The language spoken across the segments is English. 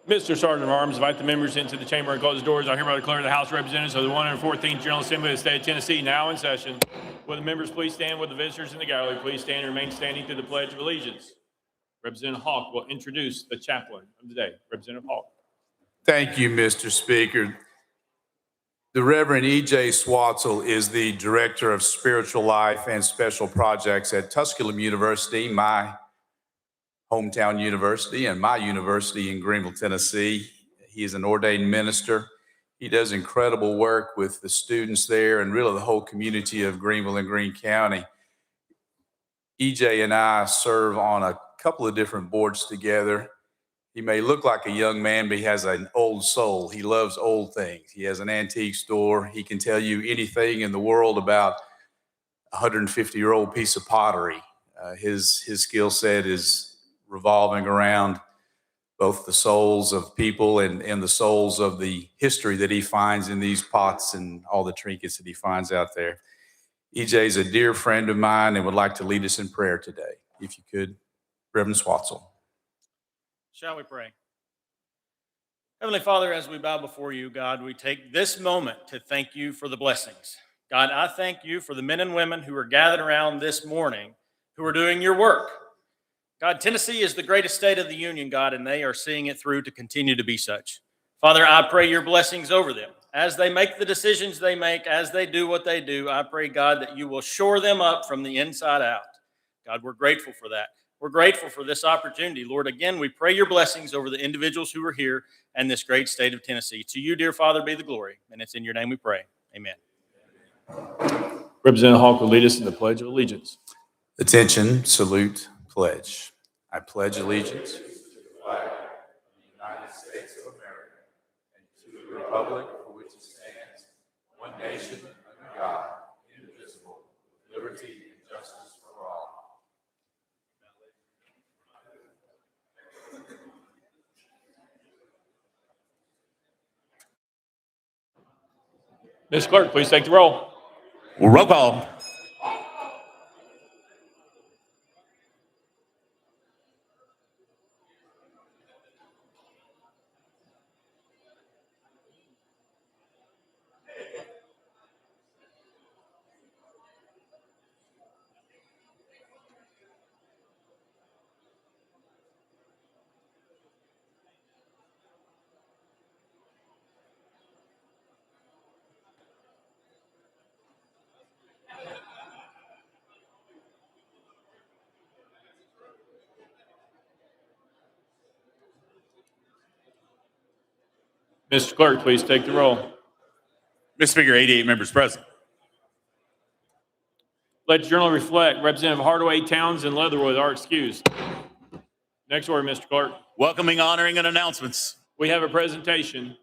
Mr. Sergeant at Arms, invite the members into the chamber and close the doors. I hereby declare the House of Representatives of the 114th General Assembly of the State of Tennessee now in session. Will the members please stand? Will the visitors in the gallery please stand and remain standing through the Pledge of Allegiance? Representative Hawk will introduce the chaplain of the day. Representative Hawk. Thank you, Mr. Speaker. The Reverend E.J. Swatzel is the Director of Spiritual Life and Special Projects at Tusculum University, my hometown university and my university in Greenville, Tennessee. He is an ordained minister. He does incredible work with the students there and really the whole community of Greenville and Greene County. EJ and I serve on a couple of different boards together. He may look like a young man, but he has an old soul. He loves old things. He has an antique store. He can tell you anything in the world about a 150-year-old piece of pottery. His skill set is revolving around both the souls of people and the souls of the history that he finds in these pots and all the trinkets that he finds out there. EJ is a dear friend of mine and would like to lead us in prayer today. If you could, Reverend Swatzel. Shall we pray? Heavenly Father, as we bow before you, God, we take this moment to thank you for the blessings. God, I thank you for the men and women who are gathered around this morning who are doing your work. God, Tennessee is the greatest state of the union, God, and they are seeing it through to continue to be such. Father, I pray your blessings over them. As they make the decisions they make, as they do what they do, I pray, God, that you will shore them up from the inside out. God, we're grateful for that. We're grateful for this opportunity. Lord, again, we pray your blessings over the individuals who are here and this great state of Tennessee. To you, dear Father, be the glory, and it's in your name we pray. Amen. Representative Hawk will lead us in the Pledge of Allegiance. Attention, salute, pledge. I pledge allegiance to the flag of the United States of America and to the republic for which it stands, one nation under God, indivisible, with liberty and justice for all. Ms. Clerk, please take the roll. Roll call. Mr. Clerk, please take the roll. Mr. Speaker, 88 members present. Let the journal reflect Representative Hardaway, Towns, and Leatherwood are excused. Next order, Mr. Clerk. Welcoming, honoring, and announcements. We have a presentation.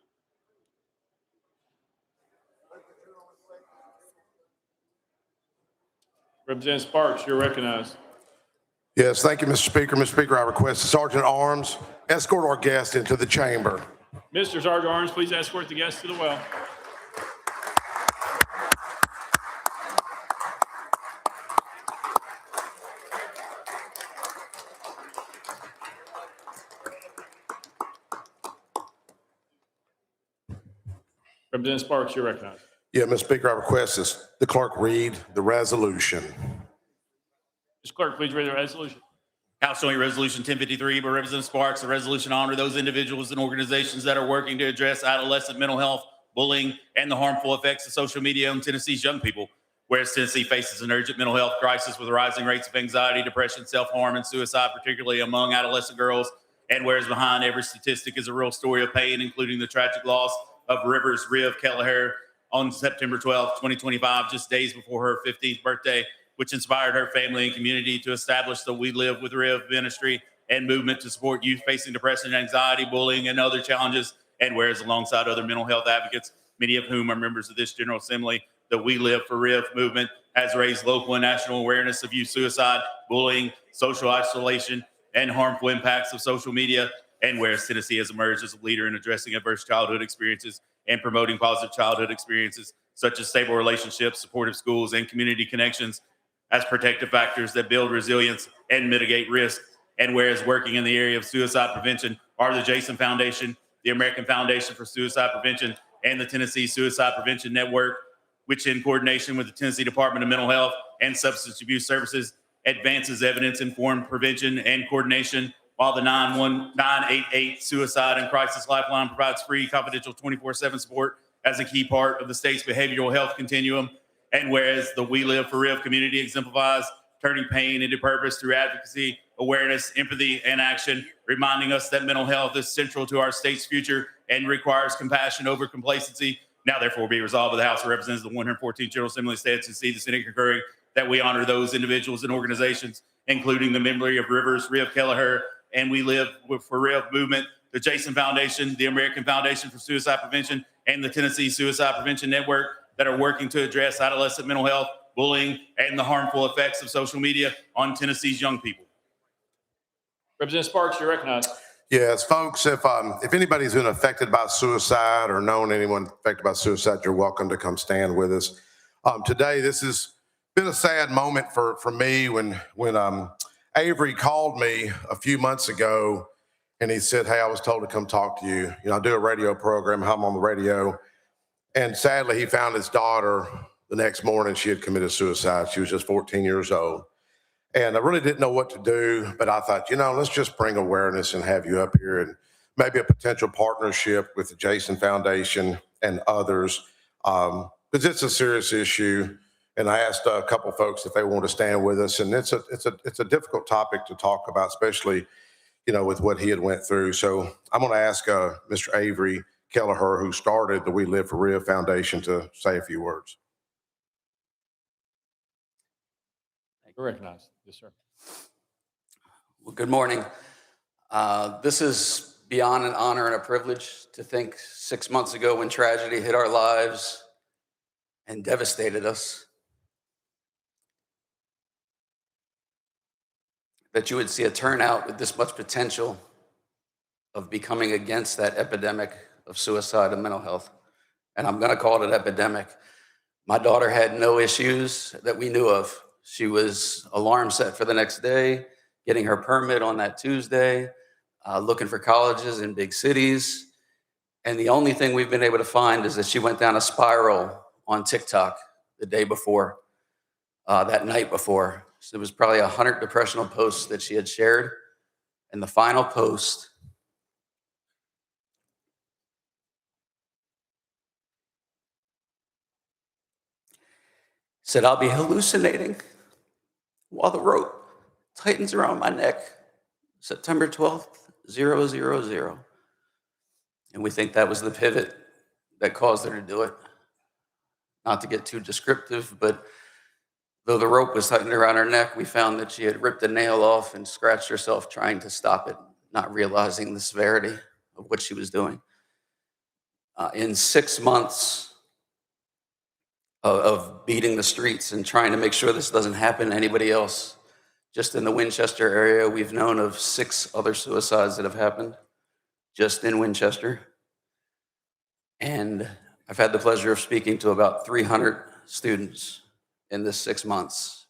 Representative Sparks, you're recognized. Yes, thank you, Mr. Speaker. Mr. Speaker, I request the Sergeant at Arms escort our guest into the chamber. Mr. Sergeant at Arms, please escort the guests to the well. Representative Sparks, you're recognized. Yeah, Mr. Speaker, I request this, the clerk read the resolution. Mr. Clerk, please read the resolution. House Joint Resolution 1053 by Representative Sparks, a resolution honor those individuals and organizations that are working to address adolescent mental health, bullying, and the harmful effects of social media on Tennessee's young people. Whereas Tennessee faces an urgent mental health crisis with rising rates of anxiety, depression, self-harm, and suicide, particularly among adolescent girls. And whereas behind every statistic is a real story of pain, including the tragic loss of Rivers Riv Kelleher on September 12, 2025, just days before her 15th birthday, which inspired her family and community to establish the We Live with Riv ministry and movement to support youth facing depression, anxiety, bullying, and other challenges. And whereas alongside other mental health advocates, many of whom are members of this General Assembly, the We Live for Riv movement has raised local and national awareness of youth suicide, bullying, social isolation, and harmful impacts of social media. And whereas Tennessee has emerged as a leader in addressing adverse childhood experiences and promoting positive childhood experiences, such as stable relationships, supportive schools, and community connections as protective factors that build resilience and mitigate risk. And whereas working in the area of suicide prevention, are the Jason Foundation, the American Foundation for Suicide Prevention, and the Tennessee Suicide Prevention Network, which in coordination with the Tennessee Department of Mental Health and Substance Abuse Services advances evidence-informed prevention and coordination, while the 988 Suicide and Crisis Lifeline provides free, confidential 24/7 support as a key part of the state's behavioral health continuum. And whereas the We Live for Real community exemplifies turning pain into purpose through advocacy, awareness, empathy, and action, reminding us that mental health is central to our state's future and requires compassion over complacency. Now, therefore, be resolved by the House of Representatives of the 114th General Assembly of the State of Tennessee, the Senate concurring, that we honor those individuals and organizations, including the memory of Rivers, Rev. Kelleher, and We Live for Real movement, the Jason Foundation, the American Foundation for Suicide Prevention, and the Tennessee Suicide Prevention Network that are working to address adolescent mental health, bullying, and the harmful effects of social media on Tennessee's young people. Representative Sparks, you're recognized. Yes, folks, if anybody's been affected by suicide or known anyone affected by suicide, you're welcome to come stand with us. Today, this has been a sad moment for me when Avery called me a few months ago and he said, "Hey, I was told to come talk to you. I do a radio program, I'm on the radio." And sadly, he found his daughter the next morning. She had committed suicide. She was just 14 years old. And I really didn't know what to do, but I thought, let's just bring awareness and have you up here and maybe a potential partnership with the Jason Foundation and others, because it's a serious issue. And I asked a couple folks if they want to stand with us, and it's a difficult topic to talk about, especially with what he had went through. So I'm going to ask Mr. Avery Kelleher, who started the We Live for Real Foundation, to say a few words. You're recognized. Yes, sir. Well, good morning. This is beyond an honor and a privilege to think 6 months ago, when tragedy hit our lives and devastated us, that you would see a turnout with this much potential of becoming against that epidemic of suicide and mental health. And I'm going to call it an epidemic. My daughter had no issues that we knew of. She was alarm set for the next day, getting her permit on that Tuesday, looking for colleges in big cities. And the only thing we've been able to find is that she went down a spiral on TikTok the day before, that night before. So there was probably 100 depressional posts that she had shared. And the final post said, "I'll be hallucinating while the rope tightens around my neck, September 12th, 000. And we think that was the pivot that caused her to do it. Not to get too descriptive, but though the rope was tightened around her neck, we found that she had ripped a nail off and scratched herself trying to stop it, not realizing the severity of what she was doing. In 6 months of beating the streets and trying to make sure this doesn't happen to anybody else, just in the Winchester area, we've known of 6 other suicides that have happened just in Winchester. And I've had the pleasure of speaking to about 300 students in this 6 months.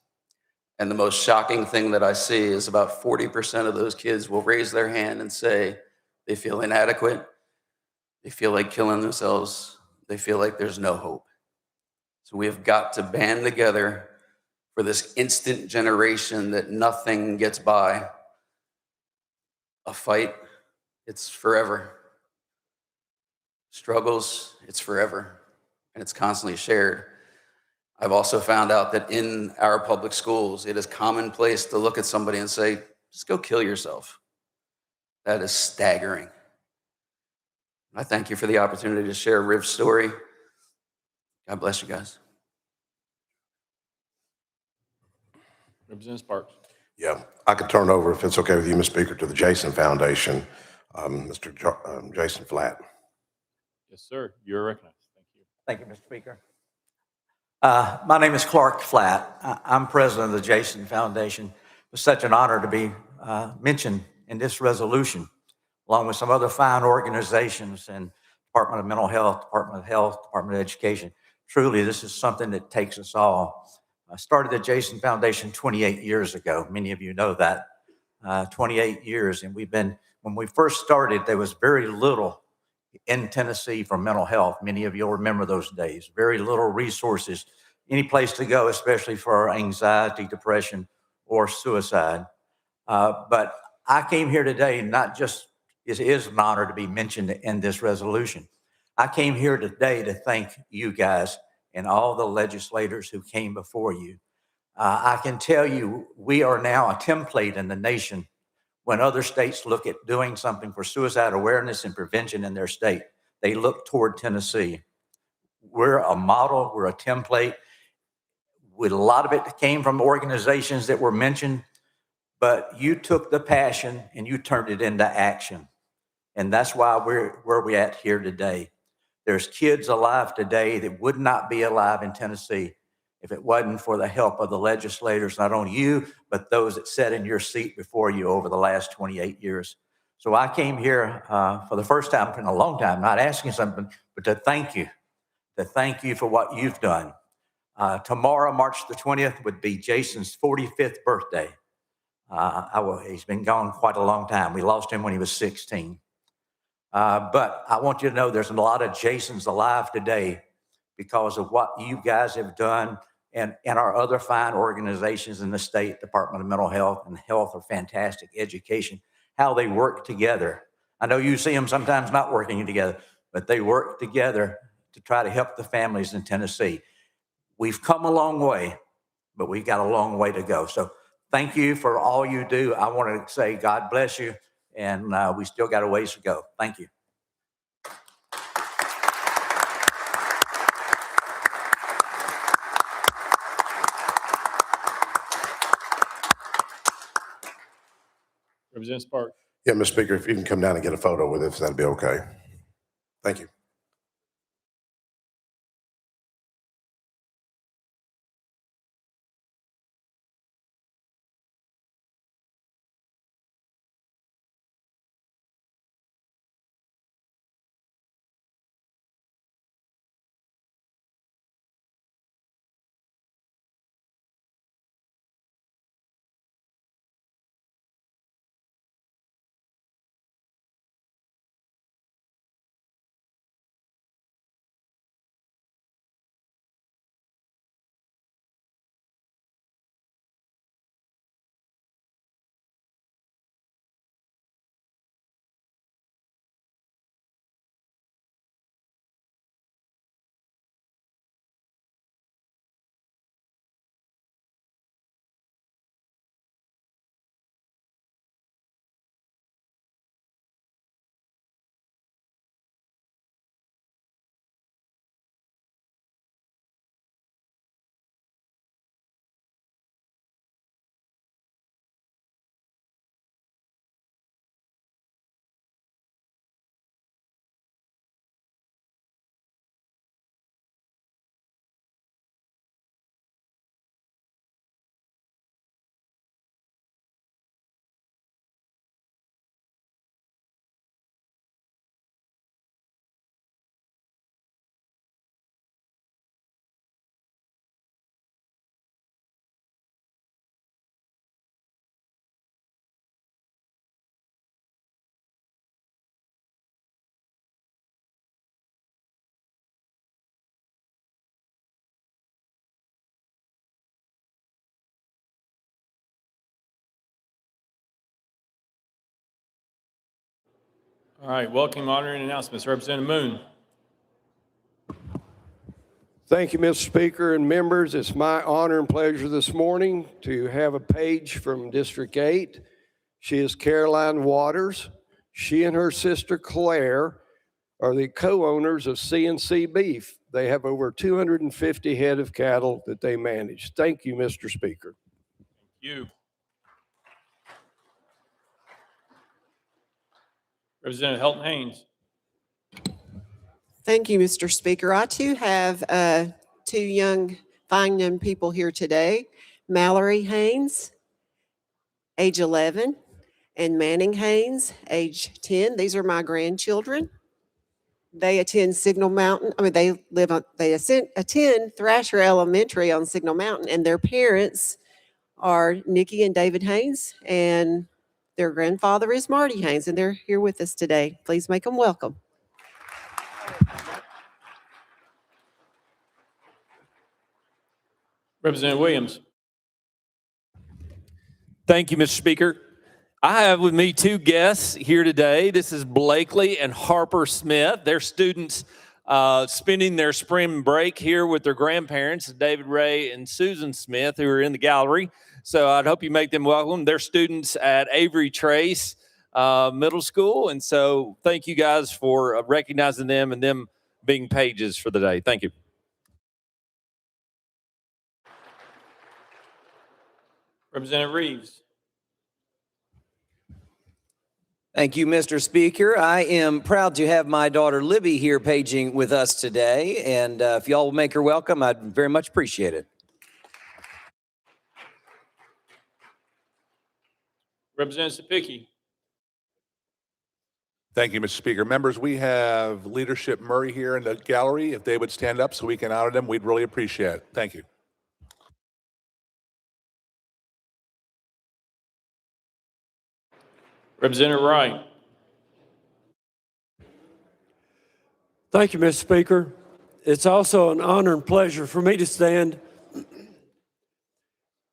And the most shocking thing that I see is about 40% of those kids will raise their hand and say they feel inadequate, they feel like killing themselves, they feel like there's no hope. So we have got to band together for this instant generation that nothing gets by. A fight, it's forever. Struggles, it's forever. And it's constantly shared. I've also found out that in our public schools, it is commonplace to look at somebody and say, just go kill yourself. That is staggering. I thank you for the opportunity to share Riv's story. God bless you guys. Representative Sparks. Yeah, I could turn over, if it's okay with you, Mr. Speaker, to the Jason Foundation, Mr. Jason Flatt. Yes, sir. You're recognized. Thank you. Thank you, Mr. Speaker. My name is Clark Flatt. I'm president of the Jason Foundation. It's such an honor to be mentioned in this resolution, along with some other fine organizations and Department of Mental Health, Department of Health, Department of Education. Truly, this is something that takes us all. I started the Jason Foundation 28 years ago. Many of you know that. 28 years, and we've been When we first started, there was very little in Tennessee for mental health. Many of you will remember those days. Very little resources, any place to go, especially for anxiety, depression, or suicide. But I came here today not just, it is an honor to be mentioned in this resolution. I came here today to thank you guys and all the legislators who came before you. I can tell you, we are now a template in the nation. When other states look at doing something for suicide awareness and prevention in their state, they look toward Tennessee. We're a model, we're a template. With a lot of it came from organizations that were mentioned, but you took the passion and you turned it into action. And that's why we're where we're at here today. There's kids alive today that would not be alive in Tennessee if it wasn't for the help of the legislators, not only you, but those that sat in your seat before you over the last 28 years. So I came here for the first time in a long time, not asking something, but to thank you for what you've done. Tomorrow, March the 20th, would be Jason's 45th birthday. He's been gone quite a long time. We lost him when he was 16. But I want you to know there's a lot of Jasons alive today because of what you guys have done, and our other fine organizations in the state, Department of Mental Health and Health are fantastic, education, how they work together. I know you see them sometimes not working together, but they work together to try to help the families in Tennessee. We've come a long way, but we've got a long way to go. So thank you for all you do. I want to say God bless you, and we still got a ways to go. Thank you. Representative Sparks. Yeah, Mr. Speaker, if you can come down and get a photo with us, that'd be okay. Thank you. All right, welcome, honor, and announcements. Representative Moon. Thank you, Mr. Speaker and members. It's my honor and pleasure this morning to have a page from District 8. She is Caroline Waters. She and her sister Claire are the co-owners of C&C Beef. They have over 250 head of cattle that they manage. Thank you, Mr. Speaker. Thank you. Representative Helton Haynes. Thank you, Mr. Speaker. I too have two fine young people here today. Mallory Haynes, age 11, and Manning Haynes, age 10. These are my grandchildren. They attend Signal Mountain. They attend Thrasher Elementary on Signal Mountain, and their parents are Nikki and David Haynes, and Their grandfather is Marty Haynes, and they're here with us today. Please make them welcome. Representative Williams. Thank you, Mr. Speaker. I have with me two guests here today. This is Blakely and Harper Smith. They're students spending their spring break here with their grandparents, David Ray and Susan Smith, who are in the gallery. So I'd hope you make them welcome. They're students at Avery Trace Middle School. And so thank you guys for recognizing them and them being pages for the day. Thank you. Representative Reeves. Thank you, Mr. Speaker. I am proud to have my daughter Libby here paging with us today. And if y'all will make her welcome, I'd very much appreciate it. Representative Sapicki. Thank you, Mr. Speaker. Members, we have Leadership Murray here in the gallery. If they would stand up so we can honor them, we'd really appreciate it. Thank you. Representative Wright. Thank you, Mr. Speaker. It's also an honor and pleasure for me to stand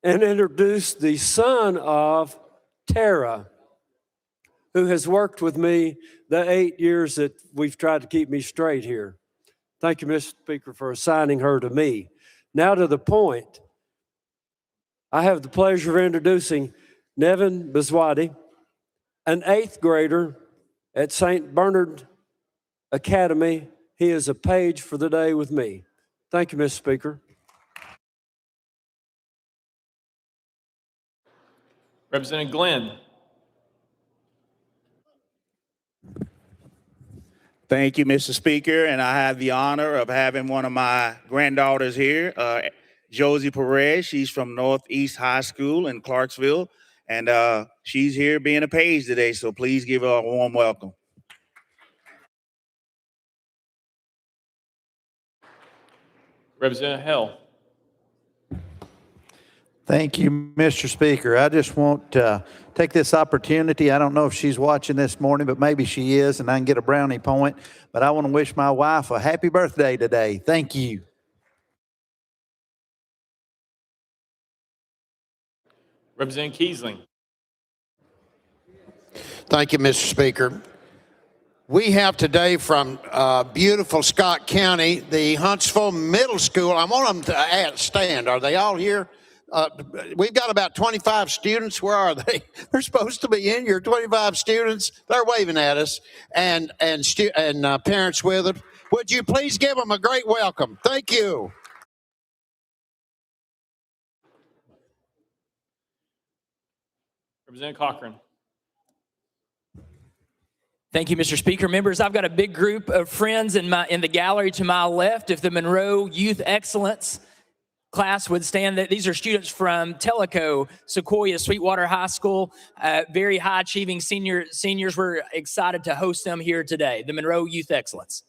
and introduce the son of Tara, who has worked with me the 8 years that we've tried to keep me straight here. Thank you, Mr. Speaker, for assigning her to me. Now to the point. I have the pleasure of introducing Nevin Biswadi, an 8th grader at St. Bernard Academy. He is a page for the day with me. Thank you, Mr. Speaker. Representative Glenn. Thank you, Mr. Speaker, and I have the honor of having one of my granddaughters here, Josie Perez. She's from Northeast High School in Clarksville, and she's here being a page today, so please give her a warm welcome. Representative Hell. Thank you, Mr. Speaker. I just want to take this opportunity. I don't know if she's watching this morning, but maybe she is, and I can get a brownie point. But I want to wish my wife a happy birthday today. Thank you. Representative Kiesling. Thank you, Mr. Speaker. We have today from beautiful Scott County, the Huntsville Middle School. I want them to stand. Are they all here? We've got about 25 students. Where are they? They're supposed to be in here. 25 students. They're waving at us, and parents with them. Would you please give them a great welcome? Thank you. Representative Cochran. Thank you, Mr. Speaker. Members, I've got a big group of friends in the gallery to my left. If the Monroe Youth Excellence class would stand, that these are students from Tellico, Sequoia, Sweetwater High School, very high achieving seniors. We're excited to host them here today, the Monroe Youth Excellence.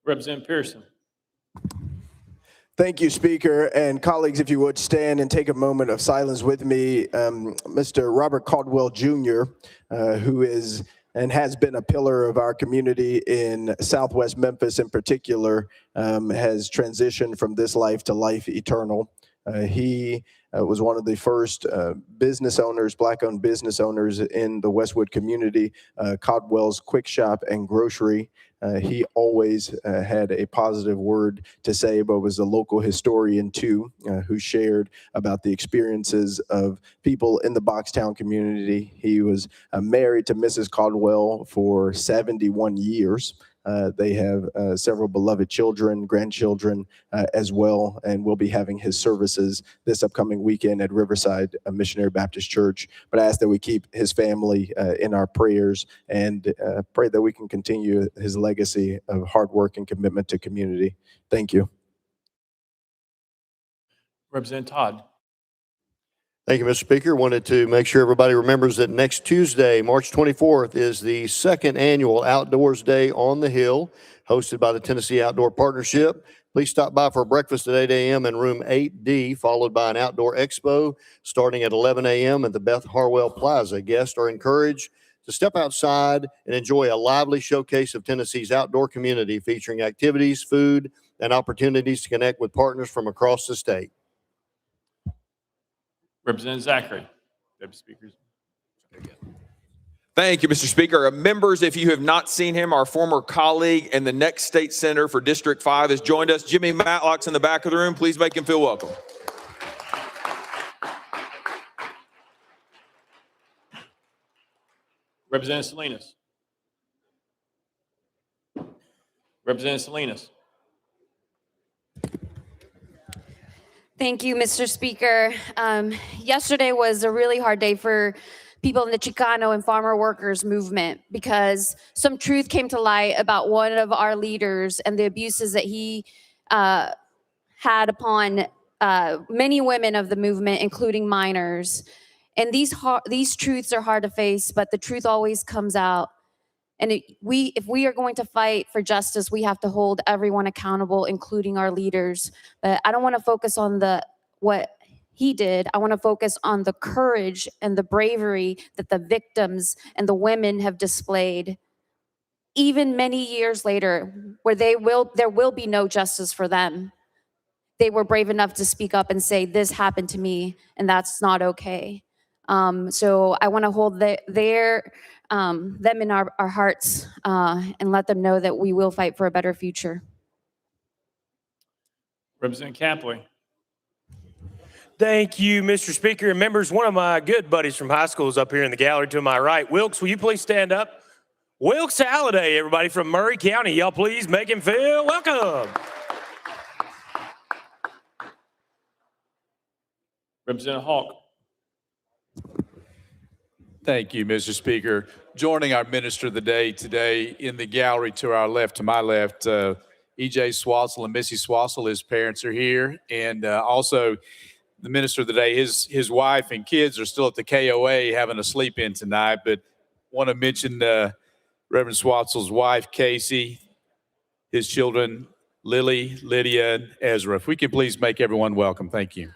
Representative Pearson. Thank you, Speaker. And colleagues, if you would stand and take a moment of silence with me. Mr. Robert Caldwell Jr., who is and has been a pillar of our community in Southwest Memphis in particular, has transitioned from this life to life eternal. He was one of the first business owners, Black-owned business owners in the Westwood community, Caldwell's Quick Shop and Grocery. He always had a positive word to say, but was a local historian too, who shared about the experiences of people in the Boxtown community. He was married to Mrs. Caldwell for 71 years. They have several beloved children, grandchildren as well, and we'll be having his services this upcoming weekend at Riverside Missionary Baptist Church. But I ask that we keep his family in our prayers and pray that we can continue his legacy of hard work and commitment to community. Thank you. Representative Todd. Thank you, Mr. Speaker. Wanted to make sure everybody remembers that next Tuesday, March 24th, is the second annual Outdoors Day on the Hill, hosted by the Tennessee Outdoor Partnership. Please stop by for breakfast at 8 a.m. in room 8D, followed by an outdoor expo starting at 11 a.m. at the Beth Harwell Plaza. Guests are encouraged to step outside and enjoy a lively showcase of Tennessee's outdoor community, featuring activities, food, and opportunities to connect with partners from across the state. Representative Zachary. Deputy Speakers. Thank you, Mr. Speaker. Members, if you have not seen him, our former colleague and the next state senator for District 5 has joined us. Jimmy Matlock's in the back of the room. Please make him feel welcome. Representative Salinas. Representative Salinas. Thank you, Mr. Speaker. Yesterday was a really hard day for people in the Chicano and farmer workers movement because some truth came to light about one of our leaders and the abuses that he had upon many women of the movement, including minors. And these truths are hard to face, but the truth always comes out. And if we are going to fight for justice, we have to hold everyone accountable, including our leaders. But I don't want to focus on what he did. I want to focus on the courage and the bravery that the victims and the women have displayed. Even many years later, where there will be no justice for them. They were brave enough to speak up and say, this happened to me, and that's not okay. So I want to hold them in our hearts and let them know that we will fight for a better future. Representative Capley. Thank you, Mr. Speaker. And members, one of my good buddies from high school is up here in the gallery to my right. Wilkes, will you please stand up? Wilkes Halliday, everybody from Murray County. Y'all please make him feel welcome. Representative Hawk. Thank you, Mr. Speaker. Joining our Minister of the Day today in the gallery to our left, to my left, E.J. Swassel and Missy Swassel, his parents are here. And also the Minister of the Day, his wife and kids are still at the KOA having a sleep-in tonight. But want to mention Reverend Swassel's wife, Casey, his children, Lily, Lydia, and Ezra. If we could please make everyone welcome. Thank you.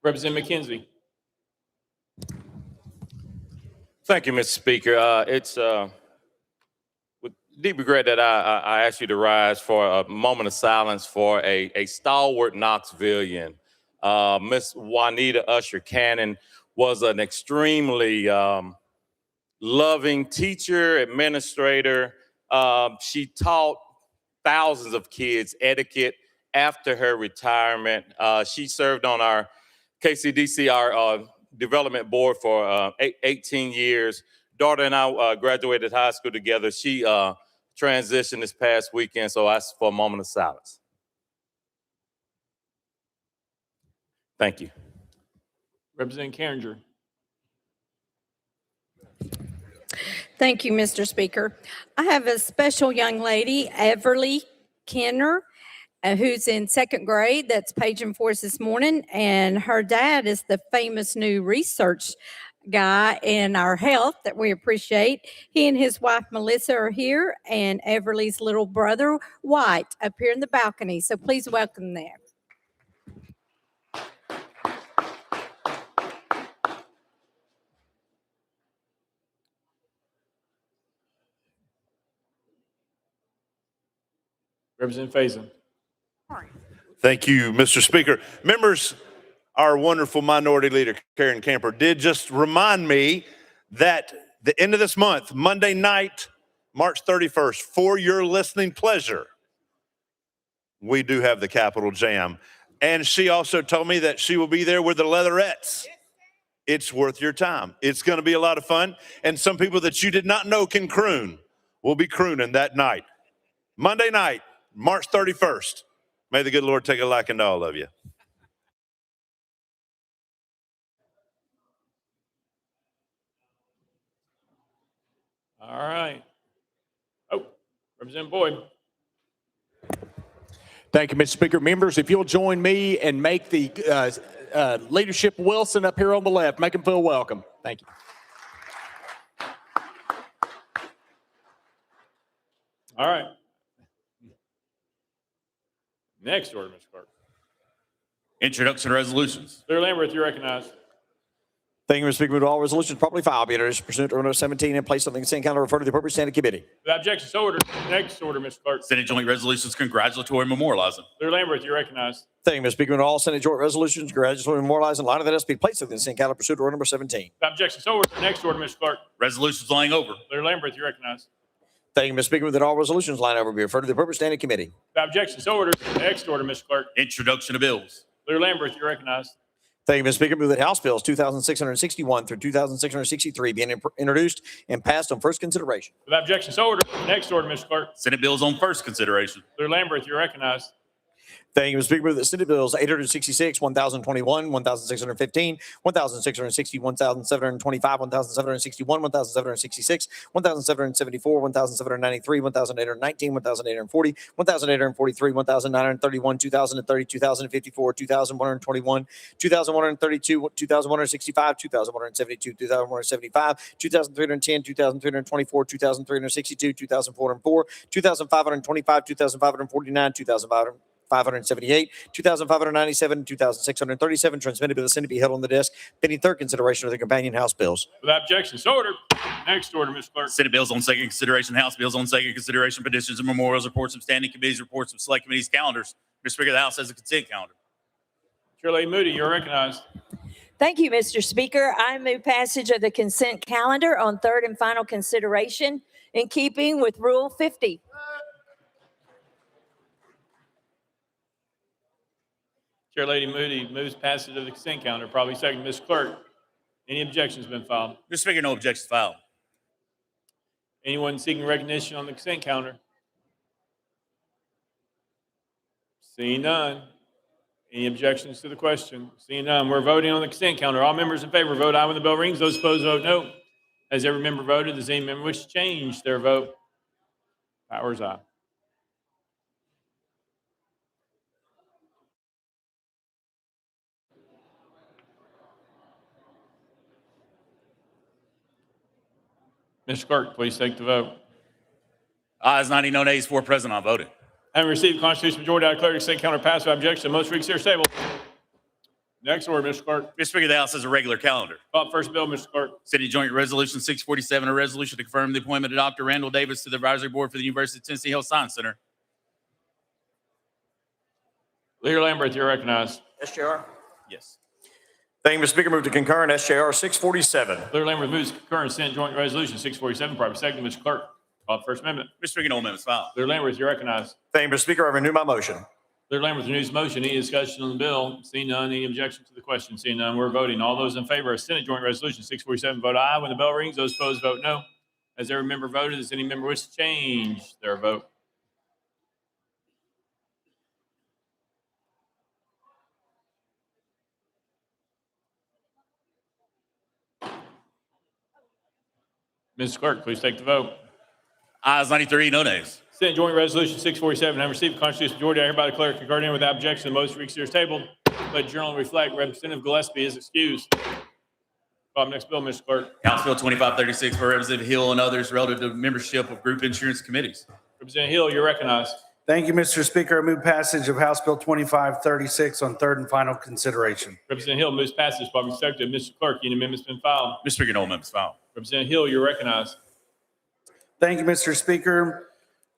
Representative McKenzie. Thank you, Mr. Speaker. It's with deep regret that I ask you to rise for a moment of silence for a stalwart Knoxvillian. Miss Juanita Usher Cannon was an extremely loving teacher, administrator. She taught thousands of kids etiquette after her retirement. She served on our KCDC, our development board for 18 years. Daughter and I graduated high school together. She transitioned this past weekend, so I asked for a moment of silence. Thank you. Representative Carringer. Thank you, Mr. Speaker. I have a special young lady, Everly Kenner, who's in second grade, that's paging for us this morning. And her dad is the famous new research guy in our health that we appreciate. He and his wife, Melissa, are here, and Everly's little brother, White, up here in the balcony. So please welcome them. Representative Faison. Thank you, Mr. Speaker. Members, our wonderful minority leader, Karen Camper, did just remind me that the end of this month, Monday night, March 31st, for your listening pleasure, we do have the Capitol Jam. And she also told me that she will be there with the Leatherettes. It's worth your time. It's going to be a lot of fun. And some people that you did not know can croon will be crooning that night. Monday night, March 31st. May the good Lord take a liking to all of you. All right. Oh, Representative Boyd. Thank you, Mr. Speaker. Members, if you'll join me and make the leadership Wilson up here on the left, make him feel welcome. Thank you. All right. Next order, Mr. Clerk. Introduction to resolutions. Leader Lambert, you're recognized. Thank you, Mr. Speaker. Move all resolutions properly filed be introduced pursuant to Order 17 and placed on the consent calendar referred to the appropriate standing committee. Without objection, so ordered. Next order, Mr. Clerk. Senate Joint Resolutions congratulatory and memorializing. Leader Lambert, you're recognized. Thank you, Mr. Speaker. Move all Senate joint resolutions congratulatory and memorializing in line of that has been placed on the consent calendar pursuant to Order number 17. Without objection, so ordered. Next order, Mr. Clerk. Resolutions laying over. Leader Lambert, you're recognized. Thank you, Mr. Speaker. That all resolutions line over be referred to the appropriate standing committee. Without objection, so ordered. Next order, Mr. Clerk. Introduction of bills. Leader Lambert, you're recognized. Thank you, Mr. Speaker. Move that House Bills 2,661 through 2,663 being introduced and passed on first consideration. Without objection, so ordered. Next order, Mr. Clerk. Senate bills on first consideration. Leader Lambert, you're recognized. Thank you, Mr. Speaker. Move that Senate Bills 866, 1,021, 1,615, 1,660, 1,725, 1,761, 1,766, 1,774, 1,793, 1,819, 1,840, 1,843, 1,931, 2,030, 2,054, 2,121, 2,132, 2,165, 2,172, 2,175, 2,310, 2,324, 2,362, 2,404, 2,525, 2,549, 2,578, 2,597, 2,637 transmitted to the Senate be held on the desk pending third consideration of the companion House bills. Without objection, so ordered. Next order, Mr. Clerk. Senate bills on second consideration. House bills on second consideration. Petitions and memorials. Reports of standing committees. Reports of select committees. Calendars. Mr. Speaker, the House has a consent calendar. Chair Lady Moody, you're recognized. Thank you, Mr. Speaker. I move passage of the consent calendar on third and final consideration in keeping with Rule 50. Chair Lady Moody moves passage of the consent calendar. Probably second, Mr. Clerk. Any objections been filed? Mr. Speaker, no objections filed. Anyone seeking recognition on the consent calendar? Seeing none. Any objections to the question? Seeing none, we're voting on the consent calendar. All members in favor vote aye when the bell rings. Those opposed vote no. Has every member voted? Does any member wish to change their vote? Powers aye. Mr. Clerk, please take the vote. Ayes 90, no nays, 4 present, on voting. Having received the constitutional majority, I declare the consent calendar passed without objection. Most weeks here stable. Next order, Mr. Clerk. Mr. Speaker, the House has a regular calendar. Call first bill, Mr. Clerk. City Joint Resolution 647, a resolution to confirm the appointment of Dr. Randall Davis to the advisory board for the University of Tennessee Health Science Center. Leader Lambert, you're recognized. SJR. Yes. Thank you, Mr. Speaker. Move to concur in SJR 647. Leader Lambert moves to concur in Senate Joint Resolution 647. Probably second, Mr. Clerk. Call the First Amendment. Mr. Speaker, no amendments filed. Leader Lambert, you're recognized. Thank you, Mr. Speaker. I renew my motion. Leader Lambert renews the motion. Any discussion on the bill? Seeing none. Any objection to the question? Seeing none, we're voting. All those in favor of Senate Joint Resolution 647 vote aye. When the bell rings, those opposed vote no. Has every member voted? Does any member wish to change their vote? Mr. Clerk, please take the vote. Ayes 93, no nays. Senate Joint Resolution 647, having received the constitutional majority, I hereby declare concurring without objection the motion for reconsider is tabled. Let journal reflect Representative Gillespie is excused. Call the next bill, Mr. Clerk. House Bill 2536 by Representative Hill and others relative to membership of group insurance committees. Representative Hill, you're recognized. Thank you, Mr. Speaker. I move passage of House Bill 2536 on third and final consideration. Representative Hill moves passage. Probably second. Mr. Clerk, any amendments been filed? Mr. Speaker, no amendments filed. Representative Hill, you're recognized. Thank you, Mr. Speaker.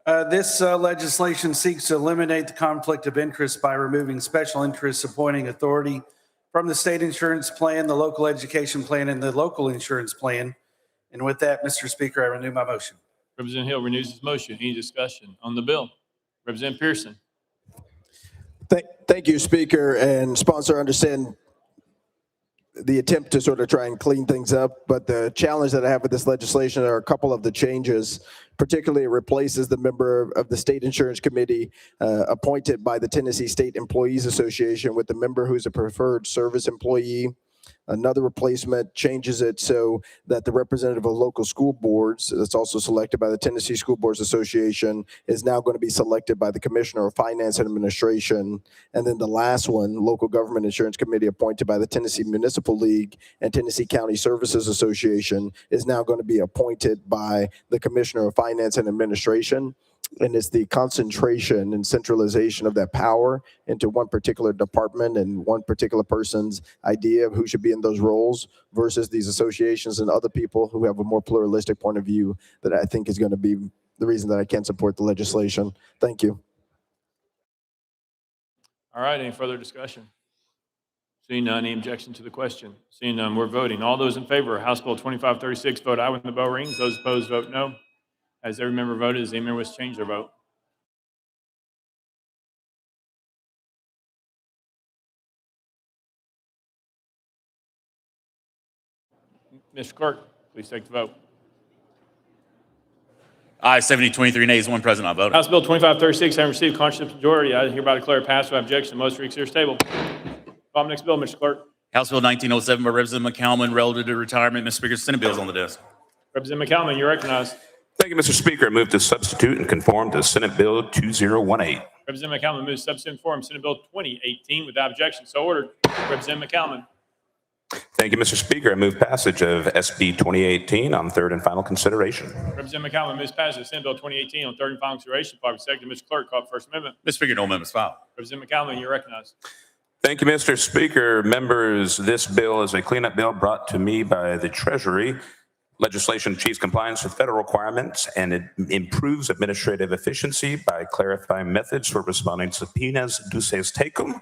This legislation seeks to eliminate the conflict of interest by removing special interests appointing authority from the state insurance plan, the local education plan, and the local insurance plan. And with that, Mr. Speaker, I renew my motion. Representative Hill renews his motion. Any discussion on the bill? Representative Pearson. Thank you, Speaker and sponsor. I understand the attempt to sort of try and clean things up, but the challenge that I have with this legislation are a couple of the changes. Particularly, it replaces the member of the State Insurance Committee appointed by the Tennessee State Employees Association with the member who's a preferred service employee. Another replacement changes it so that the representative of local school boards, that's also selected by the Tennessee School Boards Association, is now going to be selected by the Commissioner of Finance and Administration. And then the last one, Local Government Insurance Committee appointed by the Tennessee Municipal League and Tennessee County Services Association, is now going to be appointed by the Commissioner of Finance and Administration. And it's the concentration and centralization of that power into one particular department and one particular person's idea of who should be in those roles versus these associations and other people who have a more pluralistic point of view that I think is going to be the reason that I can't support the legislation. Thank you. All right, any further discussion? Seeing none, any objection to the question? Seeing none, we're voting. All those in favor of House Bill 2536, vote aye when the bell rings. Those opposed, vote no. Has every member voted? Does any member wish to change their vote? Mr. Clerk, please take the vote. Aye, 70, 23 nays, one present, not voting. House Bill 2536 having received conscientious majority, I hereby declare it passed without objection. Most reconsider table. Call next bill, Mr. Clerk. House Bill 1907 by Representative McCalman, relative to retirement. Mr. Speaker, Senate bills on the desk. Representative McCalman, you're recognized. Thank you, Mr. Speaker. I move to substitute and conform to Senate Bill 2018. Representative McCalman moves substitute and form Senate Bill 2018 without objection. So ordered. Representative McCalman. Thank you, Mr. Speaker. I move passage of SB 2018 on third and final consideration. Representative McCalman moves passage of Senate Bill 2018 on third and final consideration. Probably second. Mr. Clerk, call for First Amendment. Mr. Speaker, no amendments filed. Representative McCalman, you're recognized. Thank you, Mr. Speaker. Members, this bill is a cleanup bill brought to me by the Treasury. Legislation achieves compliance with federal requirements, and it improves administrative efficiency by clarifying methods for responding to subpoenas duces tecum,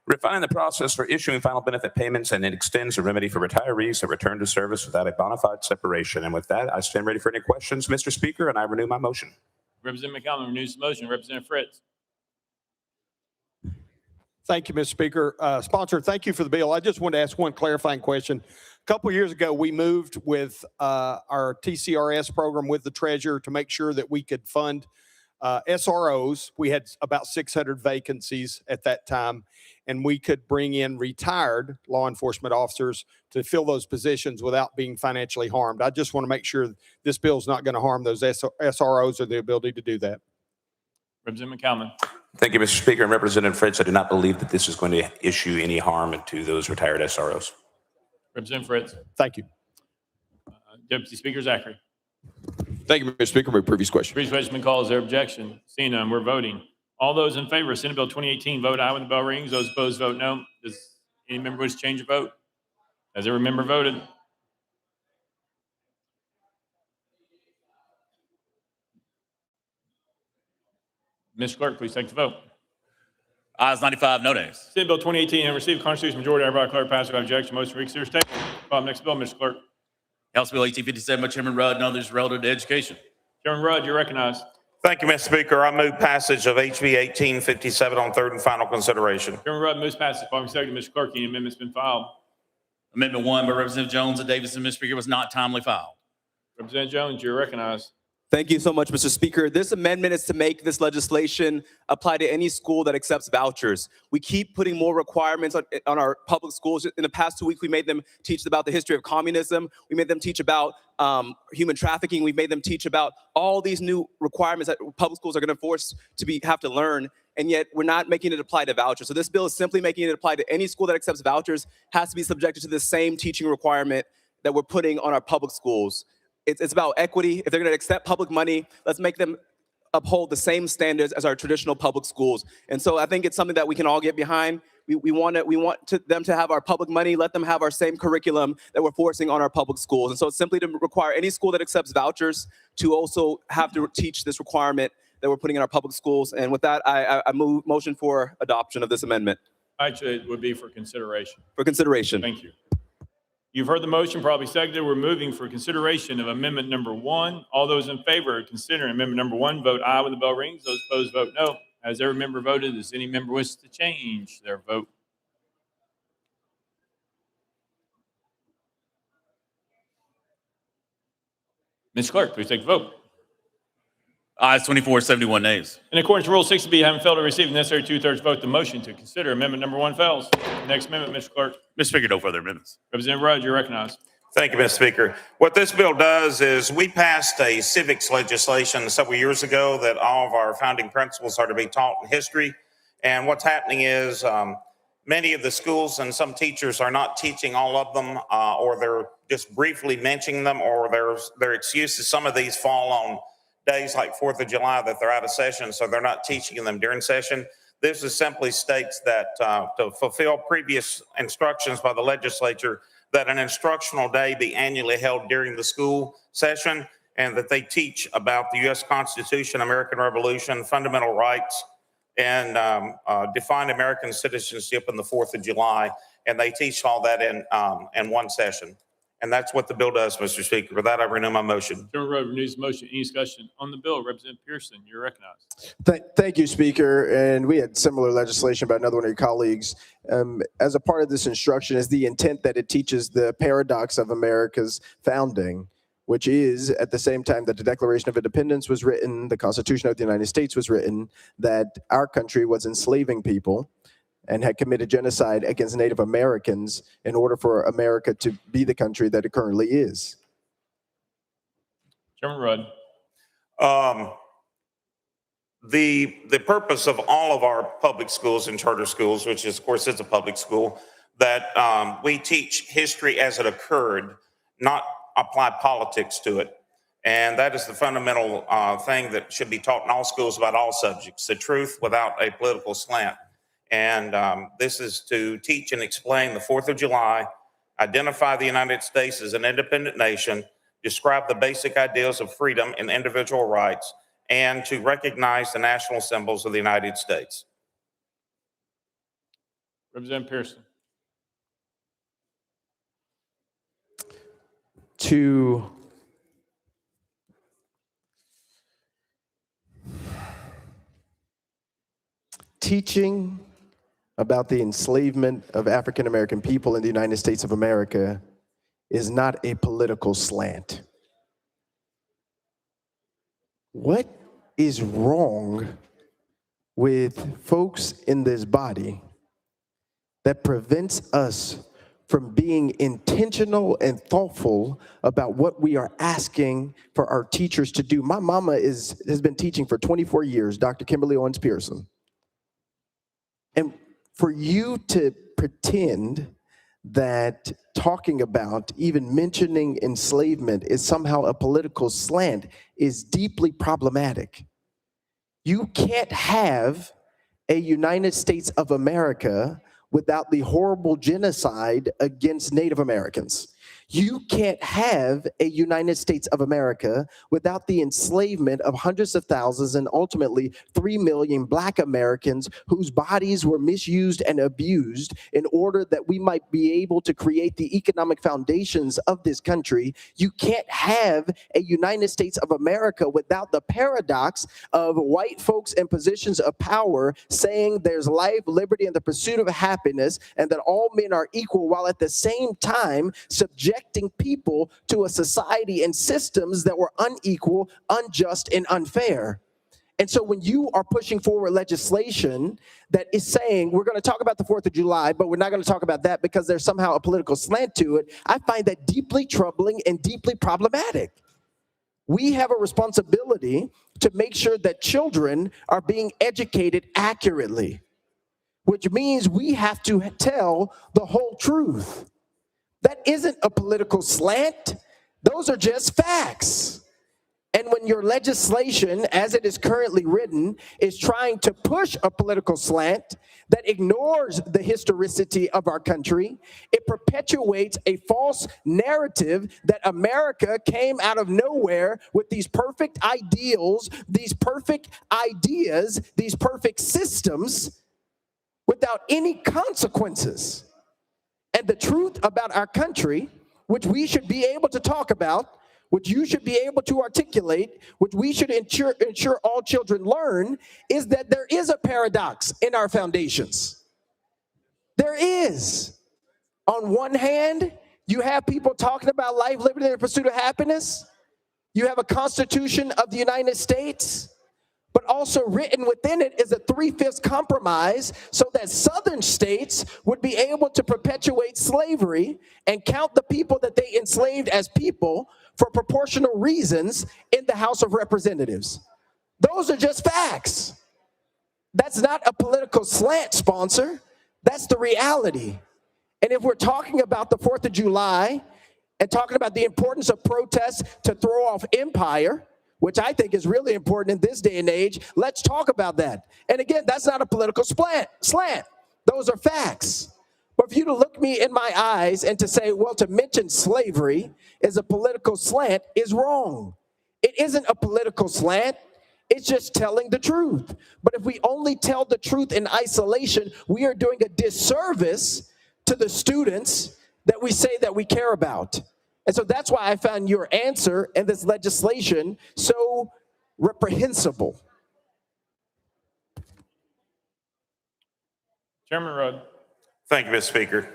refining the process for issuing final benefit payments, and it extends a remedy for retirees that return to service without a bona fide separation. And with that, I stand ready for any questions, Mr. Speaker, and I renew my motion. Representative McCalman renews the motion. Representative Fritz. Thank you, Mr. Speaker. Sponsor, thank you for the bill. I just wanted to ask one clarifying question. A couple of years ago, we moved with our TCRS program with the treasurer to make sure that we could fund SROs. We had about 600 vacancies at that time, and we could bring in retired law enforcement officers to fill those positions without being financially harmed. I just want to make sure this bill is not going to harm those SROs or the ability to do that. Representative McCalman. Thank you, Mr. Speaker. And Representative Fritz, I do not believe that this is going to issue any harm to those retired SROs. Representative Fritz. Thank you. Deputy Speaker Zachary. Thank you, Mr. Speaker. My previous question. Previous question been called. Is there objection? Seeing none, we're voting. All those in favor of Senate Bill 2018, vote aye when the bell rings. Those opposed, vote no. Does any member wish to change your vote? Has every member voted? Mr. Clerk, please take the vote. Ayes 95, no nays. Senate Bill 2018 and received constitutional majority. I hereby declare it passed without objection. Motion reconsider table. Call next bill, Mr. Clerk. House Bill 1857 by Chairman Rudd and others relative to education. Chairman Rudd, you're recognized. Thank you, Mr. Speaker. I move passage of HB 1857 on third and final consideration. Chairman Rudd moves passage. Following second, Mr. Clerk, any amendment's been filed? Amendment 1 by Representative Jones and Davidson, Mr. Speaker, was not timely filed. Representative Jones, you're recognized. Thank you so much, Mr. Speaker. This amendment is to make this legislation apply to any school that accepts vouchers. We keep putting more requirements on our public schools. In the past 2 weeks, we made them teach about the history of communism. We made them teach about human trafficking. We made them teach about all these new requirements that public schools are going to force to have to learn. And yet we're not making it apply to vouchers. So this bill is simply making it apply to any school that accepts vouchers, has to be subjected to the same teaching requirement that we're putting on our public schools. It's about equity. If they're going to accept public money, let's make them uphold the same standards as our traditional public schools. And so I think it's something that we can all get behind. We want them to have our public money, let them have our same curriculum that we're forcing on our public schools. And so it's simply to require any school that accepts vouchers to also have to teach this requirement that we're putting in our public schools. And with that, I motion for adoption of this amendment. Actually, it would be for consideration. For consideration. Thank you. You've heard the motion, probably seconded. We're moving for consideration of amendment number 1. All those in favor of considering amendment number 1, vote aye when the bell rings. Those opposed, vote no. Has every member voted? Does any member wish to change their vote? Ms. Clerk, please take the vote. Ayes 24, 71 nays. In accordance with Rule 60B, having failed to receive the necessary two-thirds vote, the motion to consider amendment number 1 fails. Next amendment, Mr. Clerk. Mr. Speaker, no further amendments. Representative Rudd, you're recognized. Thank you, Mr. Speaker. What this bill does is we passed a civics legislation several years ago that all of our founding principles are to be taught in history. And what's happening is many of the schools and some teachers are not teaching all of them, or they're just briefly mentioning them, or their excuses. Some of these fall on days like 4th of July that they're out of session, so they're not teaching them during session. This is simply states that to fulfill previous instructions by the legislature, that an instructional day be annually held during the school session, and that they teach about the U.S. Constitution, American Revolution, fundamental rights, and define American citizenship in the 4th of July. And they teach all that in one session. And that's what the bill does, Mr. Speaker. With that, I renew my motion. Chairman Rudd renews the motion. Any discussion on the bill? Representative Pearson, you're recognized. Thank you, Speaker. And we had similar legislation by another one of your colleagues. As a part of this instruction is the intent that it teaches the paradox of America's founding, which is at the same time that the Declaration of Independence was written, the Constitution of the United States was written, that our country was enslaving people and had committed genocide against Native Americans in order for America to be the country that it currently is. Chairman Rudd. The purpose of all of our public schools and charter schools, which is, of course, is a public school, that we teach history as it occurred, not apply politics to it. And that is the fundamental thing that should be taught in all schools about all subjects, the truth without a political slant. And this is to teach and explain the 4th of July, identify the United States as an independent nation, describe the basic ideals of freedom and individual rights, and to recognize the national symbols of the United States. Representative Pearson. To teaching about the enslavement of African American people in the United States of America is not a political slant. What is wrong with folks in this body that prevents us from being intentional and thoughtful about what we are asking for our teachers to do? My mama has been teaching for 24 years, Dr. Kimberly Owens Pearson. And for you to pretend that talking about, even mentioning enslavement is somehow a political slant is deeply problematic. You can't have a United States of America without the horrible genocide against Native Americans. You can't have a United States of America without the enslavement of hundreds of thousands and ultimately 3 million Black Americans whose bodies were misused and abused in order that we might be able to create the economic foundations of this country. You can't have a United States of America without the paradox of white folks in positions of power saying there's life, liberty, and the pursuit of happiness, and that all men are equal, while at the same time subjecting people to a society and systems that were unequal, unjust, and unfair. And so when you are pushing forward legislation that is saying we're going to talk about the 4th of July, but we're not going to talk about that because there's somehow a political slant to it, I find that deeply troubling and deeply problematic. We have a responsibility to make sure that children are being educated accurately, which means we have to tell the whole truth. That isn't a political slant. Those are just facts. And when your legislation, as it is currently written, is trying to push a political slant that ignores the historicity of our country, it perpetuates a false narrative that America came out of nowhere with these perfect ideals, these perfect ideas, these perfect systems without any consequences. And the truth about our country, which we should be able to talk about, which you should be able to articulate, which we should ensure all children learn, is that there is a paradox in our foundations. There is. On one hand, you have people talking about life, liberty, and the pursuit of happiness. You have a Constitution of the United States, but also written within it is a 3/5 compromise so that Southern states would be able to perpetuate slavery and count the people that they enslaved as people for proportional reasons in the House of Representatives. Those are just facts. That's not a political slant, sponsor. That's the reality. And if we're talking about the 4th of July and talking about the importance of protests to throw off empire, which I think is really important in this day and age, let's talk about that. And again, that's not a political slant. Those are facts. But for you to look me in my eyes and to say, well, to mention slavery is a political slant is wrong. It isn't a political slant. It's just telling the truth. But if we only tell the truth in isolation, we are doing a disservice to the students that we say that we care about. And so that's why I found your answer and this legislation so reprehensible. Chairman Rudd. Thank you, Mr. Speaker.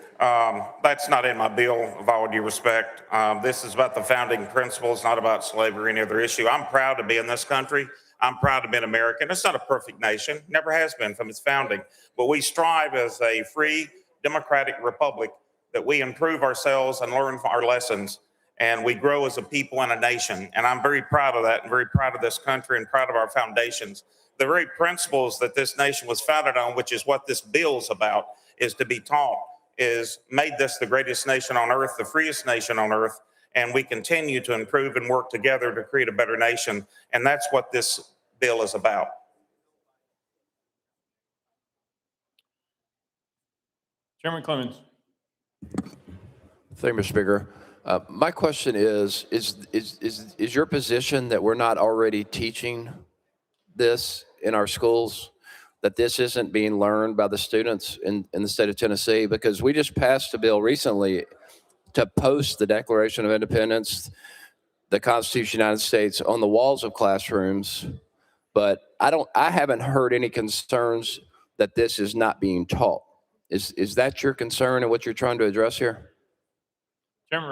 That's not in my bill, with all due respect. This is about the founding principles, not about slavery or any other issue. I'm proud to be in this country. I'm proud to be an American. It's not a perfect nation, never has been from its founding. But we strive as a free, democratic republic that we improve ourselves and learn our lessons, and we grow as a people and a nation. And I'm very proud of that and very proud of this country and proud of our foundations. The very principles that this nation was founded on, which is what this bill is about, is to be taught, is made this the greatest nation on earth, the freest nation on earth, and we continue to improve and work together to create a better nation. And that's what this bill is about. Chairman Clemens. Thank you, Mr. Speaker. My question is your position that we're not already teaching this in our schools, that this isn't being learned by the students in the state of Tennessee? Because we just passed a bill recently to post the Declaration of Independence, the Constitution of the United States on the walls of classrooms, but I haven't heard any concerns that this is not being taught. Is that your concern and what you're trying to address here? Chairman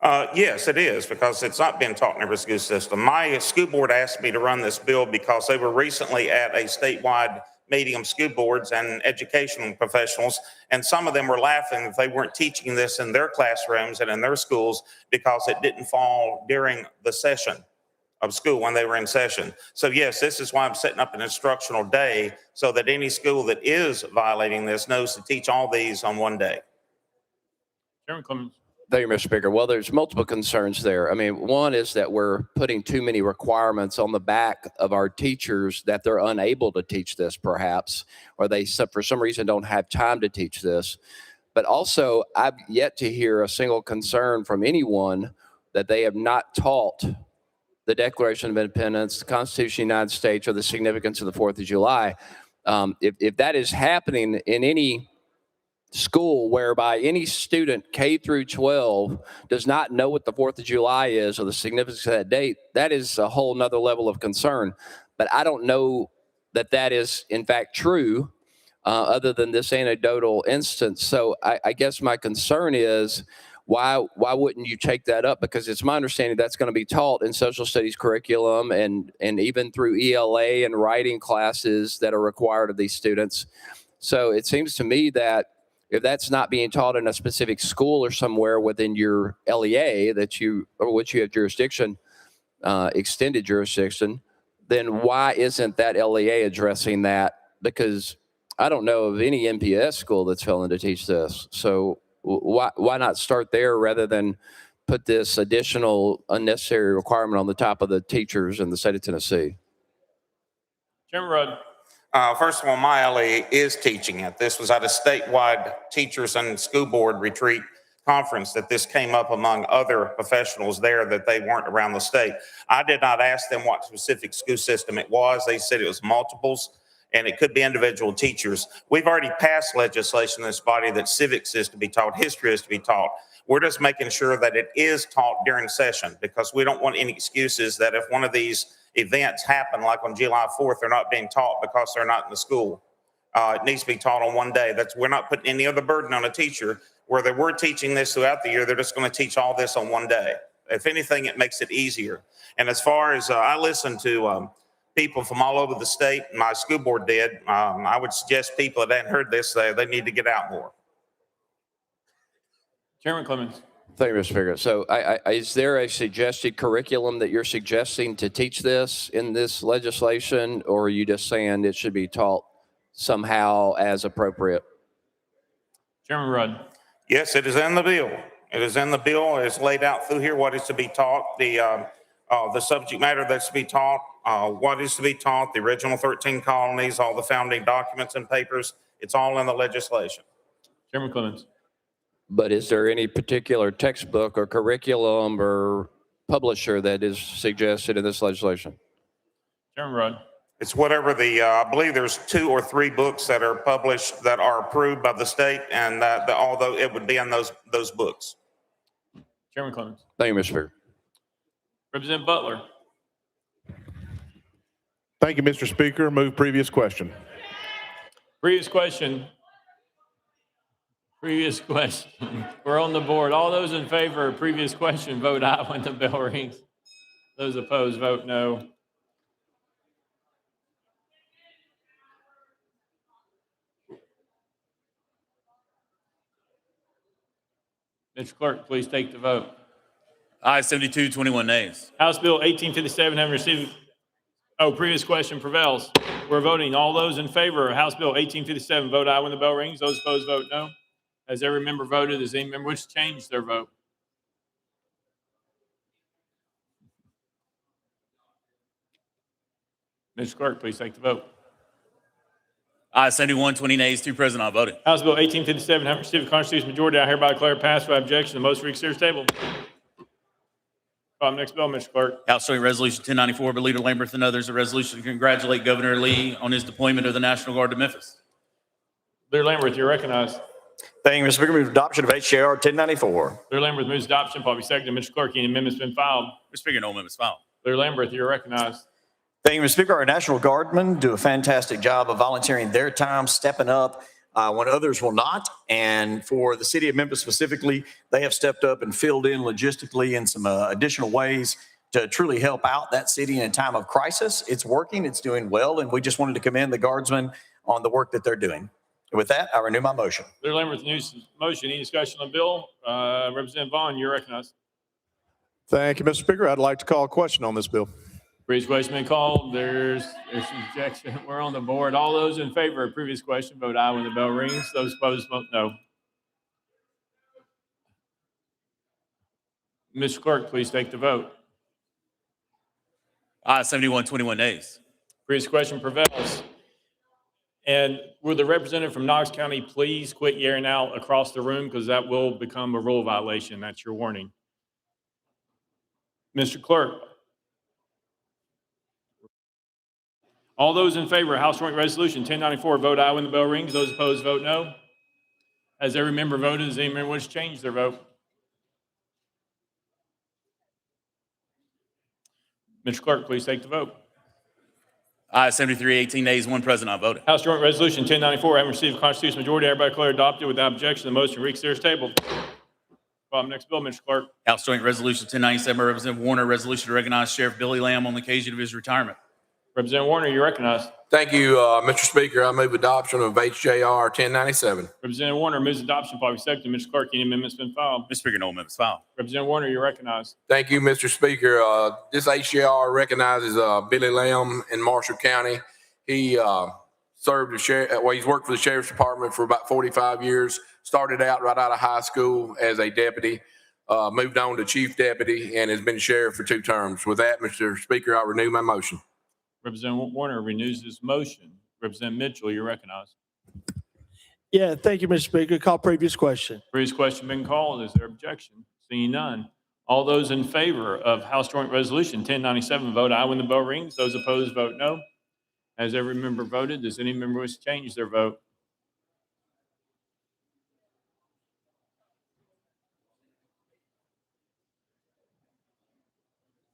Rudd. Yes, it is, because it's not been taught in every school system. My school board asked me to run this bill because they were recently at a statewide meeting of school boards and educational professionals, and some of them were laughing if they weren't teaching this in their classrooms and in their schools because it didn't fall during the session of school when they were in session. So yes, this is why I'm setting up an instructional day so that any school that is violating this knows to teach all these on one day. Chairman Clemens. Thank you, Mr. Speaker. Well, there's multiple concerns there. I mean, one is that we're putting too many requirements on the back of our teachers that they're unable to teach this, perhaps, or they, for some reason, don't have time to teach this. But also, I've yet to hear a single concern from anyone that they have not taught the Declaration of Independence, the Constitution of the United States, or the significance of the 4th of July. If that is happening in any school whereby any student K through 12 does not know what the 4th of July is or the significance of that date, that is a whole nother level of concern. But I don't know that that is in fact true other than this anecdotal instance. So I guess my concern is why wouldn't you take that up? Because it's my understanding that's going to be taught in social studies curriculum and even through ELA and writing classes that are required of these students. So it seems to me that if that's not being taught in a specific school or somewhere within your LEA or which you have jurisdiction, extended jurisdiction, then why isn't that LEA addressing that? Because I don't know of any MPS school that's failing to teach this. So why not start there rather than put this additional unnecessary requirement on the top of the teachers in the state of Tennessee? Chairman Rudd. First of all, my LEA is teaching it. This was at a statewide teachers and school board retreat conference that this came up among other professionals there that they weren't around the state. I did not ask them what specific school system it was. They said it was multiples and it could be individual teachers. We've already passed legislation in this body that civics is to be taught, history is to be taught. We're just making sure that it is taught during session because we don't want any excuses that if one of these events happen, like on July 4th, they're not being taught because they're not in the school. It needs to be taught on one day. We're not putting any other burden on a teacher. Where they were teaching this throughout the year, they're just going to teach all this on one day. If anything, it makes it easier. And as far as I listen to people from all over the state, my school board did, I would suggest people that hadn't heard this, they need to get out more. Chairman Clemens. Thank you, Mr. Speaker. So is there a suggested curriculum that you're suggesting to teach this in this legislation, or are you just saying it should be taught somehow as appropriate? Chairman Rudd. Yes, it is in the bill. It is in the bill. It's laid out through here what is to be taught, the subject matter that's to be taught, what is to be taught, the original 13 colonies, all the founding documents and papers. It's all in the legislation. Chairman Clemens. But is there any particular textbook or curriculum or publisher that is suggested in this legislation? Chairman Rudd. It's whatever I believe there's 2 or 3 books that are published that are approved by the state, and although it would be in those books. Chairman Clemens. Thank you, Mr. Speaker. Representative Butler. Thank you, Mr. Speaker. Move previous question. Previous question. We're on the board. All those in favor of previous question, vote aye when the bell rings. Those opposed, vote no. Mr. Clerk, please take the vote. Aye, 72, 21 nays. House Bill 1857 having received, previous question prevails. We're voting. All those in favor of House Bill 1857, vote aye when the bell rings. Those opposed, vote no. Has every member voted? Does any member wish to change their vote? Mr. Clerk, please take the vote. Aye, 71, 20 nays, 2 present, not voting. House Bill 1857 having received a constitutional majority, I hereby declare passed by objection. The motion reconsidered table. Next bill, Mr. Clerk. House Joint Resolution 1094 by Leader Lamberth and others, a resolution to congratulate Governor Lee on his deployment of the National Guard to Memphis. Leader Lamberth, you're recognized. Thank you, Mr. Speaker. Move adoption of HJR 1094. Leader Lamberth moves adoption. Probably seconded. Mr. Clerk, any amendments been filed? Mr. Speaker, no amendments filed. Leader Lamberth, you're recognized. Thank you, Mr. Speaker. Our National Guardmen do a fantastic job of volunteering their time, stepping up when others will not. And for the city of Memphis specifically, they have stepped up and filled in logistically in some additional ways to truly help out that city in a time of crisis. It's working, it's doing well, and we just wanted to commend the Guardsmen on the work that they're doing. With that, I renew my motion. Leader Lamberth, new motion. Any discussion on the bill? Representative Vaughn, you're recognized. Thank you, Mr. Speaker. I'd like to call a question on this bill. Previous question been called. There's objection. We're on the board. All those in favor of previous question, vote aye when the bell rings. Those opposed, vote no. Mr. Clerk, please take the vote. Aye, 71, 21 nays. Previous question prevails. And will the representative from Knox County please quit yelling out across the room, because that will become a rule violation. That's your warning. Mr. Clerk. All those in favor of House Joint Resolution 1094, vote aye when the bell rings. Those opposed, vote no. Has every member voted? Does any member wish to change their vote? Mr. Clerk, please take the vote. Aye, 73, 18 nays, 1 present, not voting. House Joint Resolution 1094, having received a constitutional majority, everybody declare adopted without objection. The motion reconsider is tabled. Next bill, Mr. Clerk. House Joint Resolution 1097 by Representative Warner, resolution to recognize Sheriff Billy Lamb on the occasion of his retirement. Representative Warner, you're recognized. Thank you, Mr. Speaker. I move adoption of HJR 1097. Representative Warner moves adoption. Probably seconded. Mr. Clerk, any amendments been filed? Mr. Speaker, no amendments filed. Representative Warner, you're recognized. Thank you, Mr. Speaker. This HJR recognizes Billy Lamb in Marshall County. He served as sheriff. Well, he's worked for the Sheriff's Department for about 45 years. Started out right out of high school as a deputy, moved on to chief deputy, and has been sheriff for 2 terms. With that, Mr. Speaker, I renew my motion. Representative Warner renews his motion. Representative Mitchell, you're recognized. Yeah, thank you, Mr. Speaker. Call previous question. Previous question been called. Is there objection? Seeing none. All those in favor of House Joint Resolution 1097, vote aye when the bell rings. Those opposed, vote no. Has every member voted? Does any member wish to change their vote?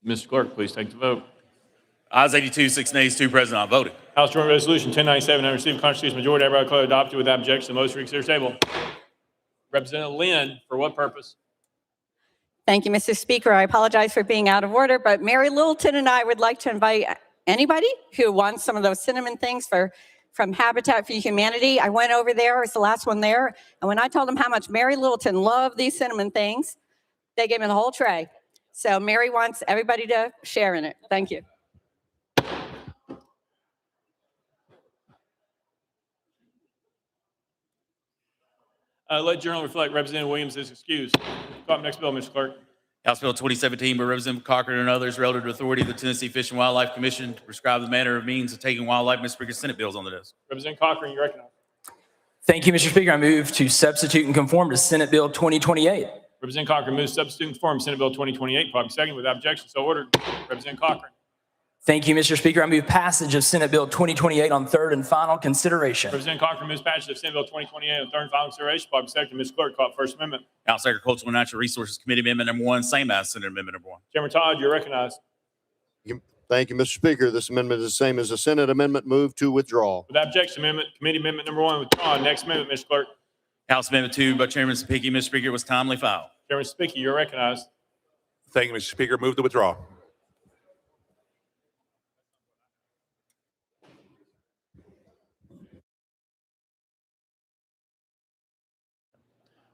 Mr. Clerk, please take the vote. Ayes 82, 6 nays, 2 present, not voting. House Joint Resolution 1097, having received a constitutional majority, everybody declare adopted without objection. The motion reconsider table. Representative Lynn, for what purpose? Thank you, Mr. Speaker. I apologize for being out of order, but Mary Littleton and I would like to invite anybody who wants some of those cinnamon things from Habitat for Humanity. I went over there, I was the last one there, and when I told them how much Mary Littleton loved these cinnamon things, they gave me the whole tray. So Mary wants everybody to share in it. Thank you. Let journal reflect Representative Williams is excused. Call up next bill, Mr. Clerk. House Bill 2017 by Representative Cochran and others relative to authority of the Tennessee Fish and Wildlife Commission to prescribe the manner of means of taking wildlife. Mr. Speaker, Senate bills on the desk. Representative Cochran, you recognize. Thank you, Mr. Speaker. I move to substitute and conform to Senate Bill 2028. Representative Cochran moves substitute and conform Senate Bill 2028. Properly second without objection. So ordered. Representative Cochran. Thank you, Mr. Speaker. I move passage of Senate Bill 2028 on third and final consideration. Representative Cochran moves passage of Senate Bill 2028 on third and final consideration. Properly second. Ms. Clerk, call up First Amendment. House Agricultural and Natural Resources Committee Amendment number 1, same as Senate Amendment number 1. Chairman Todd, you're recognized. Thank you, Mr. Speaker. This amendment is the same as the Senate amendment. Move to withdraw. Without objection, committee amendment number 1 withdrawn. Next amendment, Mr. Clerk. House Amendment 2 by Chairman Sapicki. Mr. Speaker, was timely filed. Chairman Sapicki, you're recognized. Thank you, Mr. Speaker. Move to withdraw.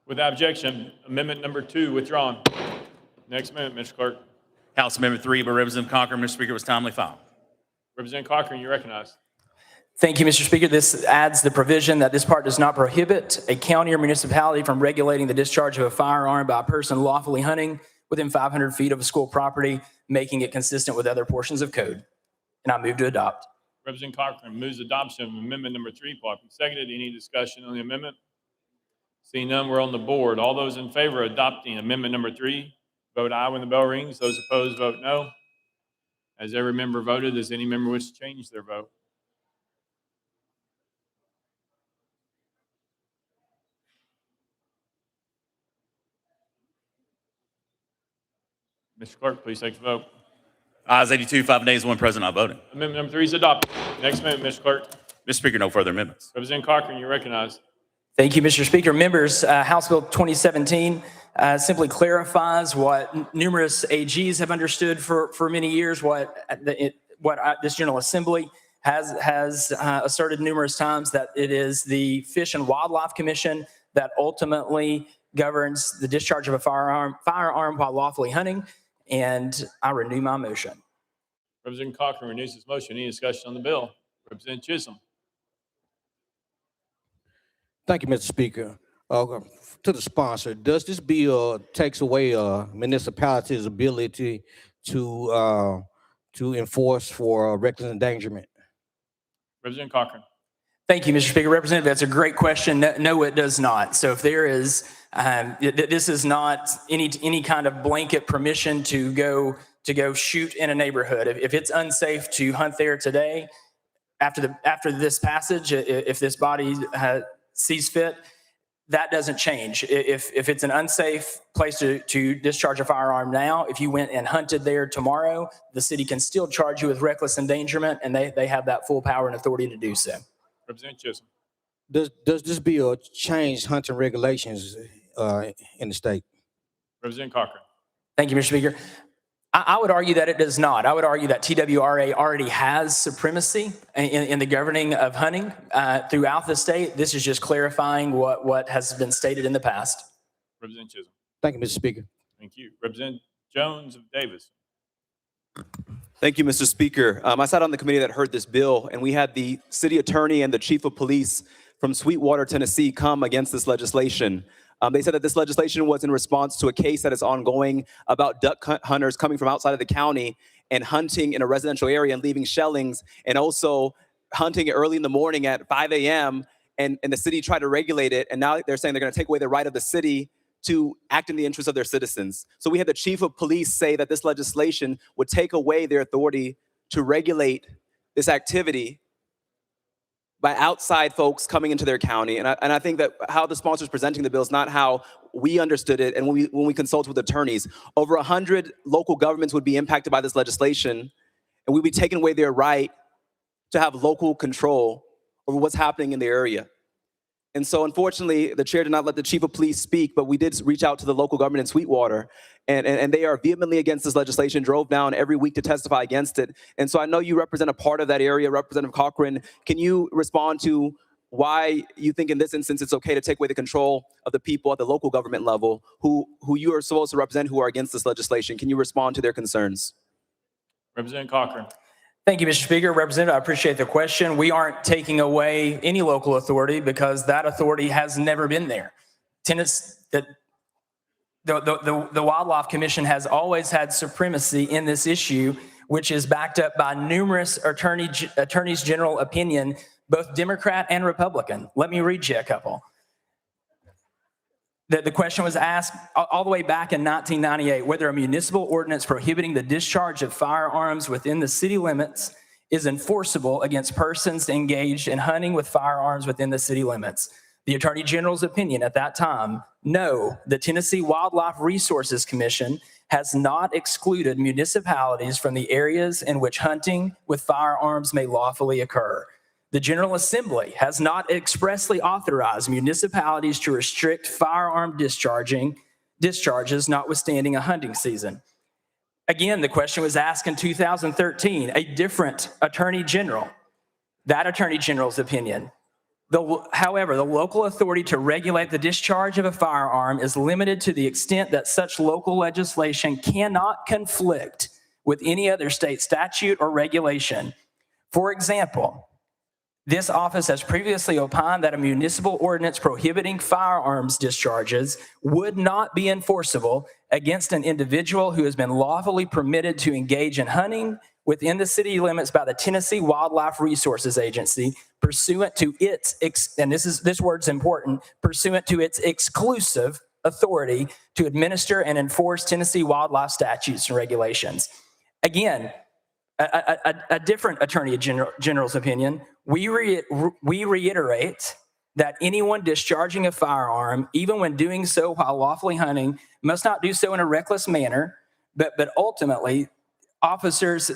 Without objection, amendment number 2 withdrawn. Next amendment, Mr. Clerk. House Amendment 3 by Representative Cochran. Mr. Speaker, was timely filed. Representative Cochran, you're recognized. Thank you, Mr. Speaker. This adds the provision that this part does not prohibit a county or municipality from regulating the discharge of a firearm by a person lawfully hunting within 500 feet of a school property, making it consistent with other portions of code. And I move to adopt. Representative Cochran moves adoption of amendment number 3. Properly seconded. Any discussion on the amendment? Seeing none, we're on the board. All those in favor of adopting amendment number 3, vote aye when the bell rings. Those opposed, vote no. As every member voted, does any member wish to change their vote? Mr. Clerk, please take the vote. Ayes 82, 5 nays, 1 present, not voting. Amendment number 3 is adopted. Next amendment, Mr. Clerk. Mr. Speaker, no further amendments. Representative Cochran, you're recognized. Thank you, Mr. Speaker. Members, House Bill 2017 simply clarifies what numerous AGs have understood for many years, what this General Assembly has asserted numerous times, that it is the Fish and Wildlife Commission that ultimately governs the discharge of a firearm while lawfully hunting, and I renew my motion. Representative Cochran renews his motion. Any discussion on the bill? Representative Chisholm. Thank you, Mr. Speaker. To the sponsor, does this bill takes away municipalities' ability to enforce for reckless endangerment? Representative Cochran. Thank you, Mr. Speaker. Representative, that's a great question. No, it does not. So if there is, this is not any kind of blanket permission to go shoot in a neighborhood. If it's unsafe to hunt there today, after this passage, if this body sees fit, that doesn't change. If it's an unsafe place to discharge a firearm now, if you went and hunted there tomorrow, the city can still charge you with reckless endangerment, and they have that full power and authority to do so. Representative Chisholm. Does this bill change hunting regulations in the state? Representative Cochran. Thank you, Mr. Speaker. I would argue that it does not. I would argue that TWRA already has supremacy in the governing of hunting throughout the state. This is just clarifying what has been stated in the past. Representative Chisholm. Thank you, Mr. Speaker. Thank you. Representative Jones of Davis. Thank you, Mr. Speaker. I sat on the committee that heard this bill, and we had the city attorney and the chief of police from Sweetwater, Tennessee, come against this legislation. They said that this legislation was in response to a case that is ongoing about duck hunters coming from outside of the county and hunting in a residential area and leaving shellings, and also hunting early in the morning at 5 a.m. And the city tried to regulate it. And now they're saying they're going to take away the right of the city to act in the interest of their citizens. So we had the chief of police say that this legislation would take away their authority to regulate this activity by outside folks coming into their county. And I think that how the sponsor is presenting the bill is not how we understood it. And when we consult with attorneys, over 100 local governments would be impacted by this legislation, and we'd be taking away their right to have local control over what's happening in the area. And so unfortunately, the chair did not let the chief of police speak, but we did reach out to the local government in Sweetwater, and they are vehemently against this legislation, drove down every week to testify against it. And so I know you represent a part of that area, Representative Cochran. Can you respond to why you think in this instance it's okay to take away the control of the people at the local government level who you are supposed to represent, who are against this legislation? Can you respond to their concerns? Representative Cochran. Thank you, Mr. Speaker. Representative, I appreciate the question. We aren't taking away any local authority because that authority has never been there. The Wildlife Commission has always had supremacy in this issue, which is backed up by numerous attorneys general opinion, both Democrat and Republican. Let me read you a couple. The question was asked all the way back in 1998, whether a municipal ordinance prohibiting the discharge of firearms within the city limits is enforceable against persons engaged in hunting with firearms within the city limits. The Attorney General's opinion at that time, no, the Tennessee Wildlife Resources Commission has not excluded municipalities from the areas in which hunting with firearms may lawfully occur. The General Assembly has not expressly authorized municipalities to restrict firearm discharges notwithstanding a hunting season. Again, the question was asked in 2013, a different Attorney General. That Attorney General's opinion. However, the local authority to regulate the discharge of a firearm is limited to the extent that such local legislation cannot conflict with any other state statute or regulation. For example, this office has previously opined that a municipal ordinance prohibiting firearms discharges would not be enforceable against an individual who has been lawfully permitted to engage in hunting within the city limits by the Tennessee Wildlife Resources Agency pursuant to its, and this word's important, pursuant to its exclusive authority to administer and enforce Tennessee wildlife statutes and regulations. Again, a different Attorney General's opinion, we reiterate that anyone discharging a firearm, even when doing so while lawfully hunting, must not do so in a reckless manner, but ultimately, officers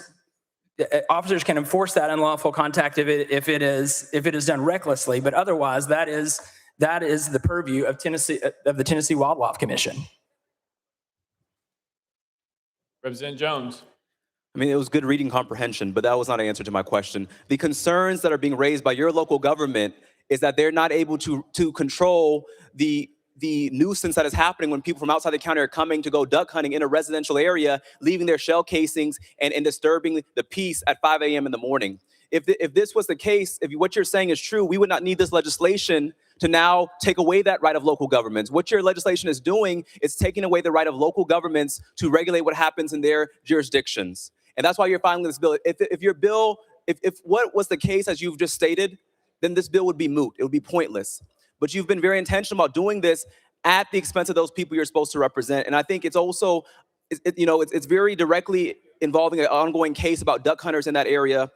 can enforce that unlawful contact if it is done recklessly, but otherwise, that is the purview of the Tennessee Wildlife Commission. Representative Jones. I mean, it was good reading comprehension, but that was not an answer to my question. The concerns that are being raised by your local government is that they're not able to control the nuisance that is happening when people from outside the county are coming to go duck hunting in a residential area, leaving their shell casings and disturbing the peace at 5 a.m. in the morning. If this was the case, if what you're saying is true, we would not need this legislation to now take away that right of local governments. What your legislation is doing is taking away the right of local governments to regulate what happens in their jurisdictions. And that's why you're filing this bill. If what was the case as you've just stated, then this bill would be moot. It would be pointless. But you've been very intentional about doing this at the expense of those people you're supposed to represent. And I think it's also, it's very directly involving an ongoing case about duck hunters in that area.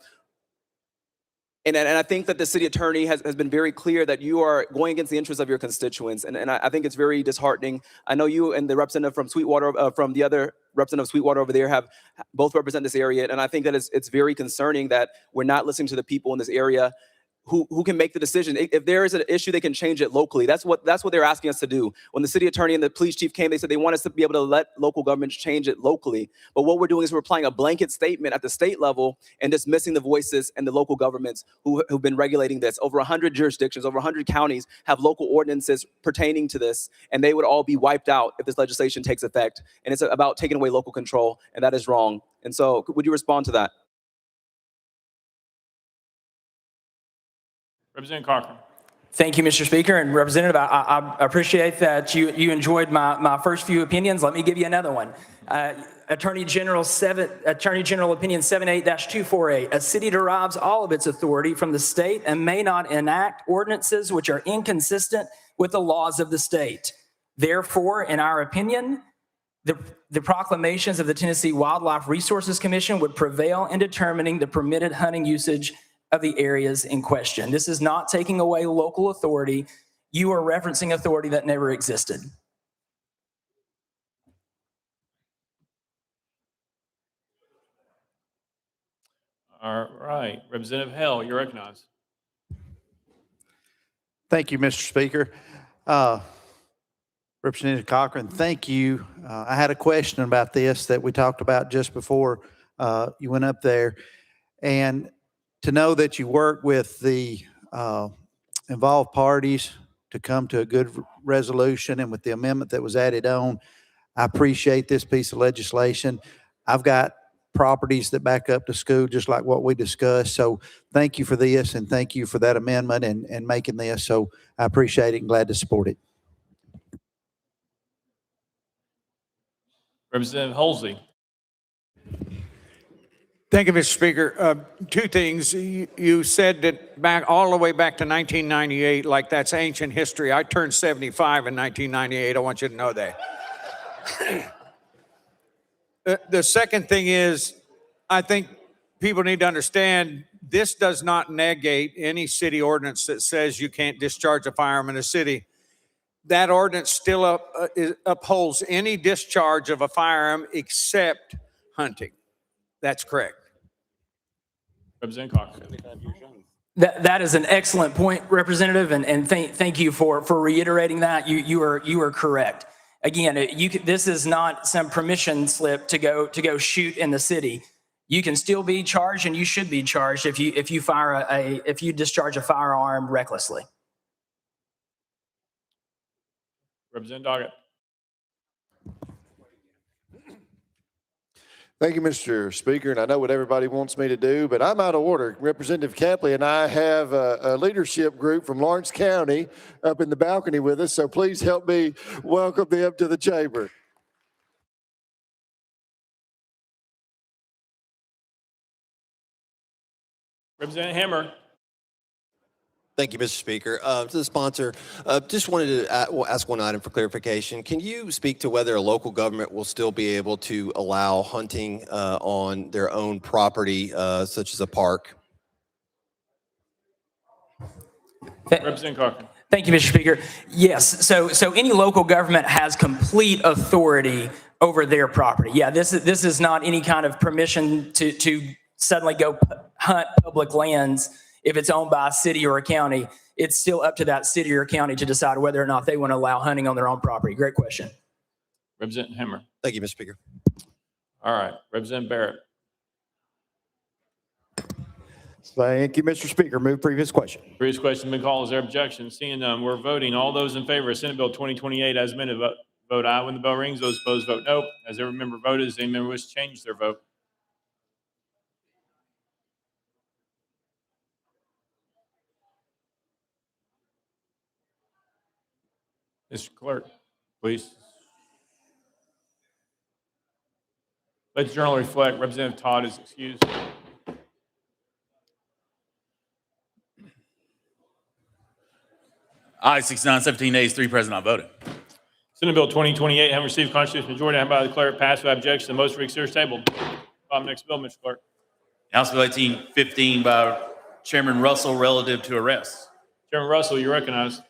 And I think that the city attorney has been very clear that you are going against the interests of your constituents. And I think it's very disheartening. I know you and the representative from Sweetwater, from the other representative of Sweetwater over there, have both represent this area. And I think that it's very concerning that we're not listening to the people in this area who can make the decision. If there is an issue, they can change it locally. That's what they're asking us to do. When the city attorney and the police chief came, they said they want us to be able to let local governments change it locally. But what we're doing is we're applying a blanket statement at the state level and dismissing the voices and the local governments who've been regulating this. Over 100 jurisdictions, over 100 counties have local ordinances pertaining to this, and they would all be wiped out if this legislation takes effect. And it's about taking away local control, and that is wrong. And so would you respond to that? Representative Cochran. Thank you, Mr. Speaker. And Representative, I appreciate that you enjoyed my first few opinions. Let me give you another one. Attorney General Opinion 78-248. A city derives all of its authority from the state and may not enact ordinances which are inconsistent with the laws of the state. Therefore, in our opinion, the proclamations of the Tennessee Wildlife Resources Commission would prevail in determining the permitted hunting usage of the areas in question. This is not taking away local authority. You are referencing authority that never existed. All right. Representative Hell, you're recognized. Thank you, Mr. Speaker. Representative Cochran, thank you. I had a question about this that we talked about just before you went up there. And to know that you work with the involved parties to come to a good resolution, and with the amendment that was added on, I appreciate this piece of legislation. I've got properties that back up to school, just like what we discussed. So thank you for this, and thank you for that amendment and making this. So I appreciate it and glad to support it. Representative Holsey. Thank you, Mr. Speaker. Two things. You said that back all the way back to 1998, like that's ancient history. I turned 75 in 1998. I want you to know that. The second thing is, I think people need to understand this does not negate any city ordinance that says you can't discharge a firearm in a city. That ordinance still upholds any discharge of a firearm except hunting. That's correct. Representative Cochran. That is an excellent point, Representative, and thank you for reiterating that. You are correct. Again, this is not some permission slip to go shoot in the city. You can still be charged, and you should be charged if you discharge a firearm recklessly. Representative Doggett. Thank you, Mr. Speaker, and I know what everybody wants me to do, but I'm out of order. Representative Capley and I have a leadership group from Lawrence County up in the balcony with us, so please help me welcome them to the chamber. Representative Hammer. Thank you, Mr. Speaker. To the sponsor, just wanted to ask one item for clarification. Can you speak to whether a local government will still be able to allow hunting on their own property, such as a park? Representative Cochran. Thank you, Mr. Speaker. Yes, so any local government has complete authority over their property. Yeah, this is not any kind of permission to suddenly go hunt public lands if it's owned by a city or a county. It's still up to that city or county to decide whether or not they want to allow hunting on their own property. Great question. Representative Hammer. Thank you, Mr. Speaker. All right, Representative Barrett. Thank you, Mr. Speaker. Move previous question. Previous question been called. Is there objection? Seeing none, we're voting. All those in favor of Senate Bill 2028 as amended, vote aye when the bell rings. Those opposed, vote no. As every member voted, does any member wish to change their vote? Mr. Clerk, please. Let the journal reflect. Representative Todd is excused. Aye, 69-17 nays, 3 present, not voting. Senate Bill 2028 having received constitutional majority, I hereby declare it passed without objection. The motion for consideration is tabled. Next bill, Mr. Clerk. House Bill 1815 by Chairman Russell relative to arrests. Chairman Russell, you recognize.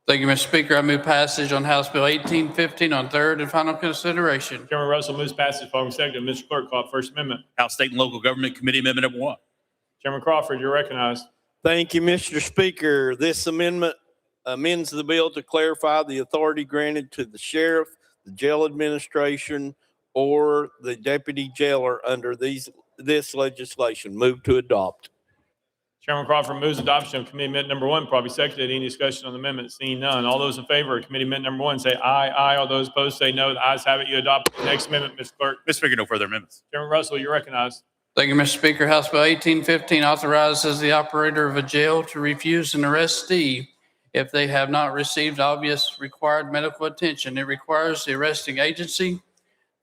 Thank you, Mr. Speaker. I move passage on House Bill 1815 on third and final consideration. Chairman Russell moves passage following second. Mr. Clerk, call First Amendment. House State and Local Government Committee Amendment Number 1. Chairman Crawford, you're recognized. Thank you, Mr. Speaker. This amendment amends the bill to clarify the authority granted to the sheriff, the jail administration, or the deputy jailer under this legislation. Move to adopt. Chairman Crawford moves adoption of Committee Amendment Number 1. Probably seconded. Any discussion on the amendment? Seeing none. All those in favor of Committee Amendment Number 1 say aye. Aye. All those opposed say no. The ayes have it. You adopt the next amendment, Mr. Clerk. Mr. Speaker, no further amendments. Chairman Russell, you're recognized. Thank you, Mr. Speaker. House Bill 1815 authorizes the operator of a jail to refuse an arrestee if they have not received obvious required medical attention. It requires the arresting agency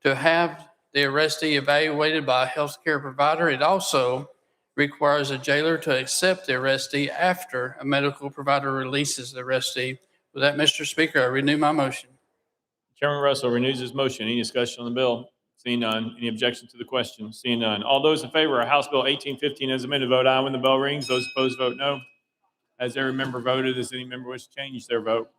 to have the arrestee evaluated by a healthcare provider. It also requires a jailer to accept the arrestee after a medical provider releases the arrestee. With that, Mr. Speaker, I renew my motion. Chairman Russell renews his motion. Any discussion on the bill? Seeing none. Any objection to the question? Seeing none. All those in favor of House Bill 1815 as amended, vote aye when the bell rings. Those opposed, vote no. As every member voted, does any member wish to change their vote?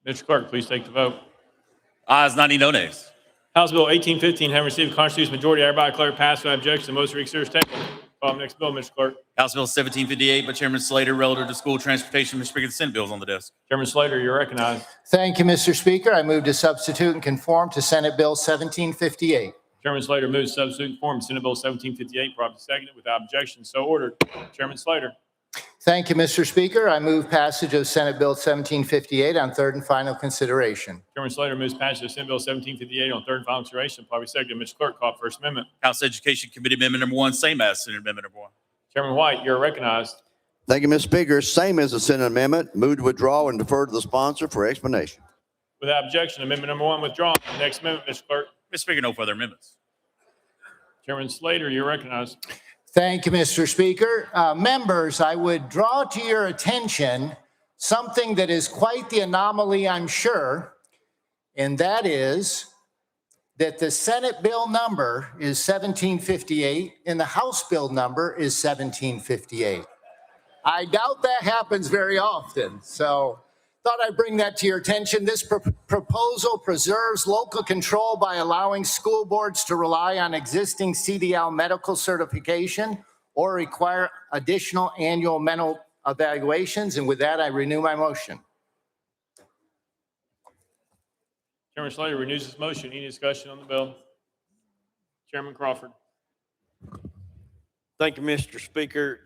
Mr. Clerk, please take the vote. Ayes 90, no nays. House Bill 1815 having received a constitutional majority, I hereby declare passed without objection. The motion to reconsider is tabled. Call the next bill, Mr. Clerk. House Bill 1758 by Chairman Slater relative to school transportation. Mr. Speaker, the Senate bill is on the desk. Chairman Slater, you're recognized. Thank you, Mr. Speaker. I move to substitute and conform to Senate Bill 1758. Chairman Slater moves to substitute and conform Senate Bill 1758, properly seconded without objection. So ordered. Chairman Slater. Thank you, Mr. Speaker. I move passage of Senate Bill 1758 on third and final consideration. Chairman Slater moves passage of Senate Bill 1758 on third and final consideration, properly seconded. Mr. Clerk, call First Amendment. House Education Committee Amendment number 1, same as Senate Amendment number 1. Chairman White, you're recognized. Thank you, Mr. Speaker. Same as the Senate amendment. Move to withdraw and defer to the sponsor for explanation. Without objection, amendment number 1 withdrawn. Next amendment, Mr. Clerk. Mr. Speaker, no further amendments. Chairman Slater, you're recognized. Thank you, Mr. Speaker. Members, I would draw to your attention something that is quite the anomaly, I'm sure, and that is that the Senate bill number is 1758 and the House bill number is 1758. I doubt that happens very often, so thought I'd bring that to your attention. This proposal preserves local control by allowing school boards to rely on existing CDL medical certification or require additional annual mental evaluations. And with that, I renew my motion. Chairman Slater renews his motion. Any discussion on the bill? Chairman Crawford. Thank you, Mr. Speaker.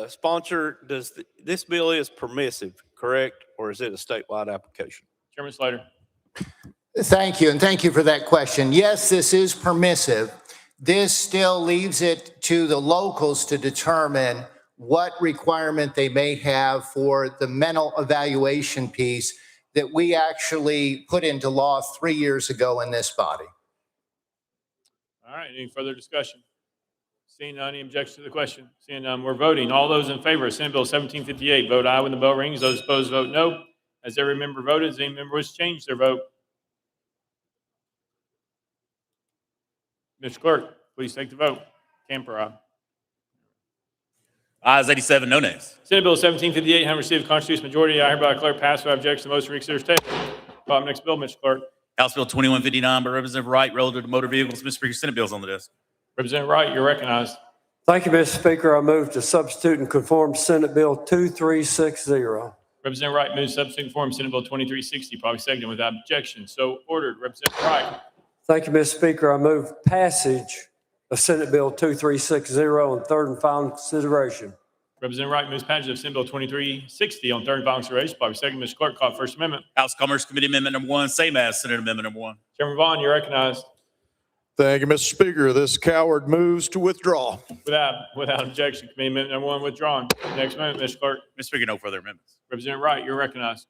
Sponsor, this bill is permissive, correct? Or is it a statewide application? Chairman Slater. Thank you, and thank you for that question. Yes, this is permissive. This still leaves it to the locals to determine what requirement they may have for the mental evaluation piece that we actually put into law 3 years ago in this body. All right, any further discussion? Seeing none, any objection to the question? Seeing none, we're voting. All those in favor of Senate Bill 1758, vote aye when the bell rings. Those opposed, vote no. As every member voted, does any member wish to change their vote? Mr. Clerk, please take the vote. Camper, aye. Ayes 87, no nays. Senate Bill 1758 having received a constitutional majority, I hereby declare passed without objection. The motion to reconsider is tabled. Call the next bill, Mr. Clerk. House Bill 2159 by Representative Wright relative to motor vehicles. Mr. Speaker, Senate bill is on the desk. Representative Wright, you're recognized. Thank you, Mr. Speaker. I move to substitute and conform Senate Bill 2360. Representative Wright moves substitute and conform Senate Bill 2360, probably seconded without objection. So ordered. Representative Wright. Thank you, Mr. Speaker. I move passage of Senate Bill 2360 on third and final consideration. Representative Wright moves passage of Senate Bill 2360 on third and final consideration, probably seconded. Mr. Clerk, call First Amendment. House Commerce Committee Amendment number 1, same as Senate Amendment number 1. Chairman Vaughn, you're recognized. Thank you, Mr. Speaker. This coward moves to withdraw. Without objection, Committee Amendment number 1 withdrawn. Next amendment, Mr. Clerk. Mr. Speaker, no further amendments. Representative Wright, you're recognized.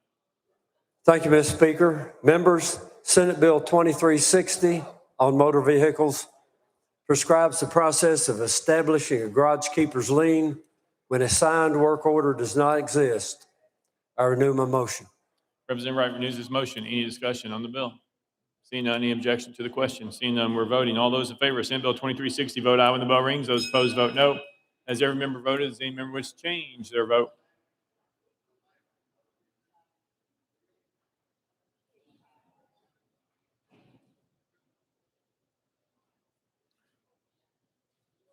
Thank you, Mr. Speaker. Members, Senate Bill 2360 on motor vehicles prescribes the process of establishing a garage keeper's lien when a signed work order does not exist. I renew my motion. Representative Wright renews his motion. Any discussion on the bill? Seeing none, any objection to the question? Seeing none, we're voting. All those in favor of Senate Bill 2360, vote aye when the bell rings. Those opposed, vote no. As every member voted, does any member wish to change their vote?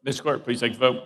Mr. Clerk, please take the vote.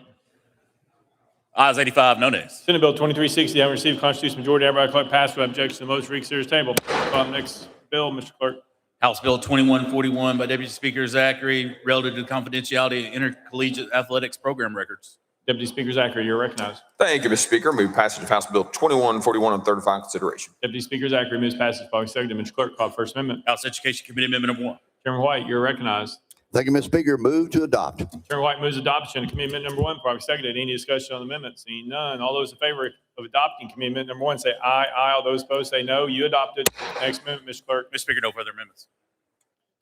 Ayes 85, no nays. Senate Bill 2360 having received constitutional majority, everybody declare passed without objection. The motion to reconsider is tabled. Call the next bill, Mr. Clerk. House Bill 2141 by Deputy Speaker Zachary relative to confidentiality of intercollegiate athletics program records. Deputy Speaker Zachary, you're recognized. Thank you, Mr. Speaker. Move passage of House Bill 2141 on third and final consideration. Deputy Speaker Zachary moves passage following seconded. Mr. Clerk, call First Amendment. House Education Committee Amendment number 1. Chairman White, you're recognized. Thank you, Mr. Speaker. Move to adopt. Chairman White moves adoption of Committee Amendment number 1, probably seconded. Any discussion on the amendment? Seeing none. All those in favor of adopting Committee Amendment number 1 say aye. Aye. All those opposed say no. You adopted. Next amendment, Mr. Clerk. Mr. Speaker, no further amendments.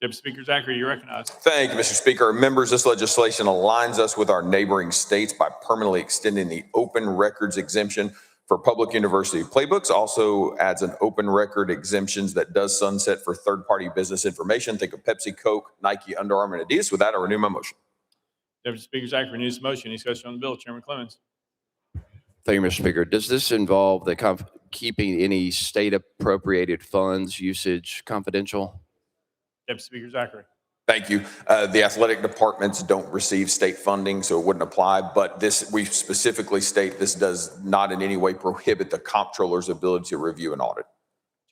Deputy Speaker Zachary, you're recognized. Thank you, Mr. Speaker. Members, this legislation aligns us with our neighboring states by permanently extending the open records exemption for public university playbooks. Also adds an open record exemptions that does sunset for third-party business information. Think of Pepsi, Coke, Nike, Under Armour, and Adidas. With that, I renew my motion. Deputy Speaker Zachary renews the motion. Any discussion on the bill? Chairman Clemens. Thank you, Mr. Speaker. Does this involve the keeping any state appropriated funds usage confidential? Deputy Speaker Zachary. Thank you. The athletic departments don't receive state funding, so it wouldn't apply. But this, we specifically state this does not in any way prohibit the comptroller's ability to review and audit.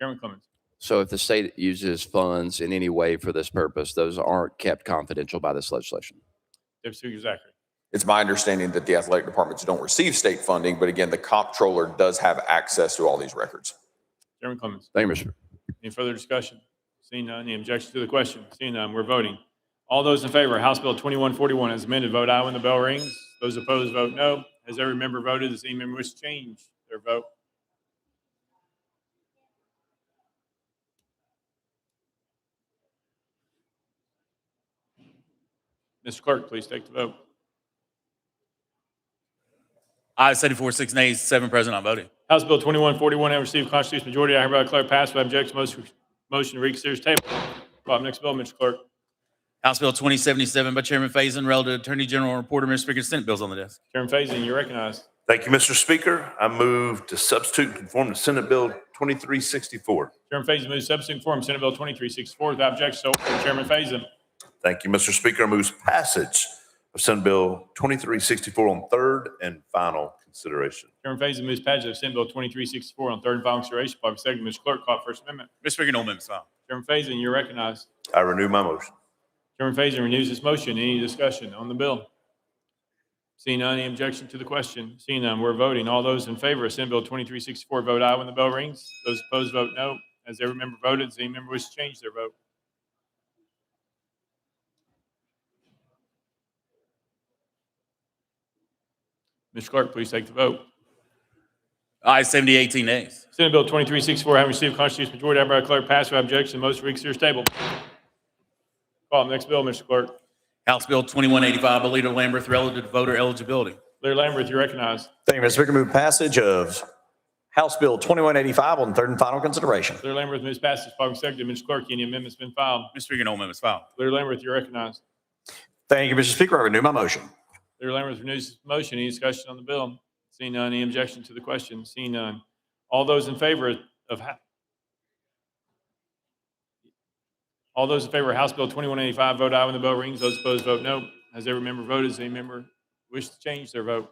Chairman Clemens. So if the state uses funds in any way for this purpose, those aren't kept confidential by this legislation? Deputy Speaker Zachary. It's my understanding that the athletic departments don't receive state funding, but again, the comptroller does have access to all these records. Chairman Clemens. Thank you, Mr. Any further discussion? Seeing none, any objection to the question? Seeing none, we're voting. All those in favor of House Bill 2141 as amended, vote aye when the bell rings. Those opposed, vote no. Has every member voted? Does any member wish to change their vote? Mr. Clerk, please take the vote. Ayes 74, 6 nays, 7 present, not voting. House Bill 2141 having received constitutional majority, I hereby declare passed without objection. Motion to reconsider is tabled. Call up next bill, Mr. Clerk. House Bill 2077 by Chairman Faison, relative to Attorney General Reporter. Mr. Speaker, Senate bills on the desk. Chairman Faison, you recognized. Thank you, Mr. Speaker. I move to substitute and conform to Senate Bill 2364. Chairman Faison moves substitute and conform Senate Bill 2364 without objection. So ordered. Chairman Faison. Thank you, Mr. Speaker. I move passage of Senate Bill 2364 on third and final consideration. Chairman Faison moves passage of Senate Bill 2364 on third and final consideration. Public second, Mr. Clerk, call First Amendment. Mr. Speaker, no amendments filed. Chairman Faison, you're recognized. I renew my motion. Chairman Faison renews his motion. Any discussion on the bill? Seeing none, any objection to the question? Seeing none, we're voting. All those in favor of Senate Bill 2364 vote aye when the bell rings. Those opposed vote no. Has every member voted? Does any member wish to change their vote? Mr. Clerk, please take the vote. Ayes 70, 18 nays. Senate Bill 2364 having received constitutional majority, I hereby declare passed without objection. Most reconsider is tabled. Call up next bill, Mr. Clerk. House Bill 2185 by Leader Lamberth, relative to voter eligibility. Leader Lamberth, you recognized. Thank you, Mr. Speaker. Move passage of House Bill 2185 on third and final consideration. Leader Lamberth moves passage. Public Secretary, Mr. Clerk, any amendments been filed? Mr. Speaker, no amendments filed. Leader Lamberth, you recognized. Thank you, Mr. Speaker. I renew my motion. Leader Lamberth renews his motion. Any discussion on the bill? Seeing none, any objection to the question? Seeing none. All those in favor of House Bill 2185 vote aye when the bell rings. Those opposed vote no. Has every member voted? Does any member wish to change their vote?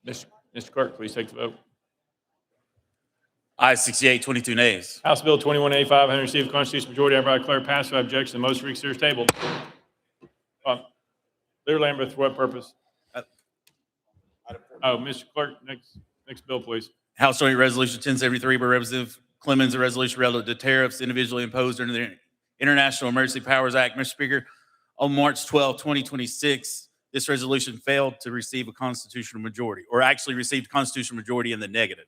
Mr. Clerk, please take the vote. Ayes 68, 22 nays. House Bill 2185 having received constitutional majority, I hereby declare passed without objection. The motion reconsider is tabled. Leader Lamberth, for what purpose? Mr. Clerk, next bill, please. House Joint Resolution 1073 by Representative Clemens, a resolution relative to tariffs individually imposed under the International Emergency Powers Act. Mr. Speaker, on March 12, 2026, this resolution failed to receive a constitutional majority, or actually received constitutional majority in the negative.